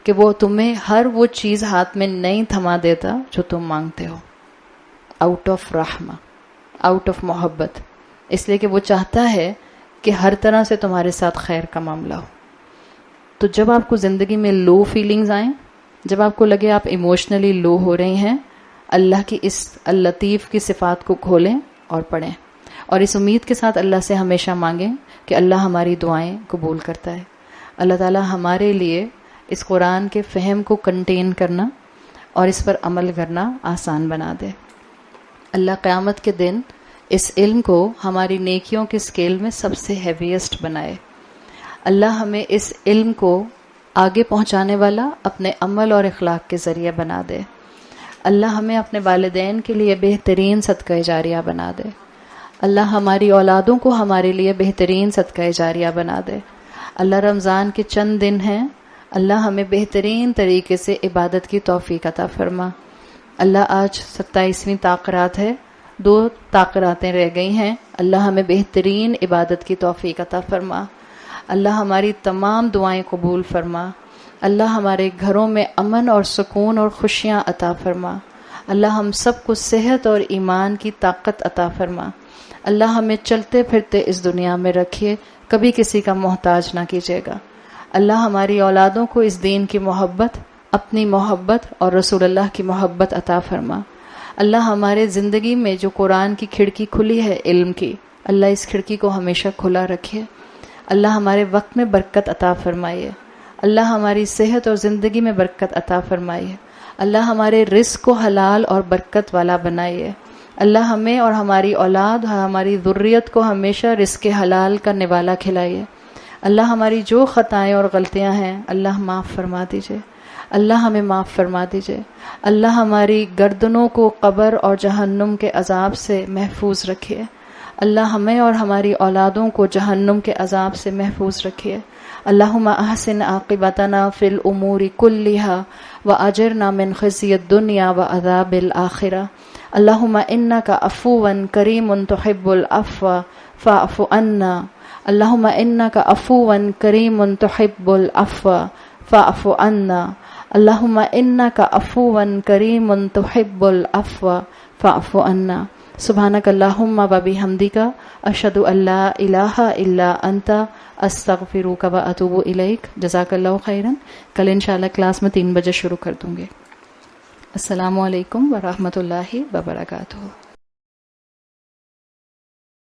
کہ وہ تمہیں ہر وہ چیز ہاتھ میں نہیں تھما دیتا جو تم مانگتے ہو, آؤٹ آف رحمہ, آؤٹ آف محبت. اس لیے کہ وہ چاہتا ہے کہ ہر طرح سے تمہارے ساتھ خیر کا معاملہ ہو. تو جب آپ کو زندگی میں لو فیلنگز آئیں, جب آپ کو لگے آپ ایموشنلی لو ہو رہی ہیں, اللہ کی اس اللطیف کی صفات کو کھولیں اور پڑھیں, اور اس امید کے ساتھ اللہ سے ہمیشہ مانگیں کہ اللہ ہماری دعائیں قبول کرتا ہے. اللہ تعالی ہمارے لیے اس قرآن کے فہم کو کنٹین کرنا اور اس پر عمل کرنا آسان بنا دے. اللہ قیامت کے دن اس علم کو ہماری نیکیوں کے اسکیل میں سب سے ہیویسٹ بنائے. اللہ ہمیں اس علم کو آگے پہنچانے والا اپنے عمل اور اخلاق کے ذریعے بنا دے. اللہ ہمیں اپنے والدین کے لیے بہترین صدقہ جاریہ بنا دے. اللہ ہماری اولادوں کو ہمارے لیے بہترین صدقہ جاریہ بنا دے. اللہ رمضان کے چند دن ہیں, اللہ ہمیں بہترین طریقے سے عبادت کی توفیق عطا فرما. اللہ آج 27ویں تاقرات ہے, 2 تاقراتیں رہ گئی ہیں, اللہ ہمیں بہترین عبادت کی توفیق عطا فرما. اللہ ہماری تمام دعائیں قبول فرما. اللہ ہمارے گھروں میں امن اور سکون اور خوشیاں عطا فرما. اللہ ہم سب کو صحت اور ایمان کی طاقت عطا فرما. اللہ ہمیں چلتے پھرتے اس دنیا میں رکھیے, کبھی کسی کا محتاج نہ کیجیے گا. اللہ ہماری اولادوں کو اس دین کی محبت, اپنی محبت اور رسول اللہ کی محبت عطا فرما. اللہ ہمارے زندگی میں جو قرآن کی کھڑکی کھلی ہے علم کی, اللہ اس کھڑکی کو ہمیشہ کھلا رکھے. اللہ ہمارے وقت میں برکت عطا فرمائیے. اللہ ہماری صحت اور زندگی میں برکت عطا فرمائیے. اللہ ہمارے رزق کو حلال اور برکت والا بنائیے. اللہ ہمیں اور ہماری اولاد اور ہماری ذریت کو ہمیشہ رزق حلال کا نوالا کھلائیے. اللہ ہماری جو خطائیں اور غلطیاں ہیں اللہ معاف فرما دیجئے. اللہ ہمیں معاف فرما دیجئے. اللہ ہماری گردنوں کو قبر اور جہنم کے عذاب سے محفوظ رکھیے. اللہ ہمیں اور ہماری اولادوں کو جہنم کے عذاب سے محفوظ رکھیے. اللہم احسن عاقبتنا فی الامور کلہا واجرنا من خزی الدنیا وعذاب الآخرہ. اللہم انک عفو کریم تحب العفو فاعف عنا. اللہم انک عفو کریم تحب العفو فاعف عنا. اللہم انک عفو کریم تحب العفو فاعف عنا. سبحانک اللہم و بحمدک اشہد ان لا الہ الا انت استغفرک و اتوب الیک. جزاک اللہ خیرا. کل انشاءاللہ کلاس میں 3 بجے شروع کر دوں گے. السلام علیکم ورحمۃ اللہ وبرکاتہ.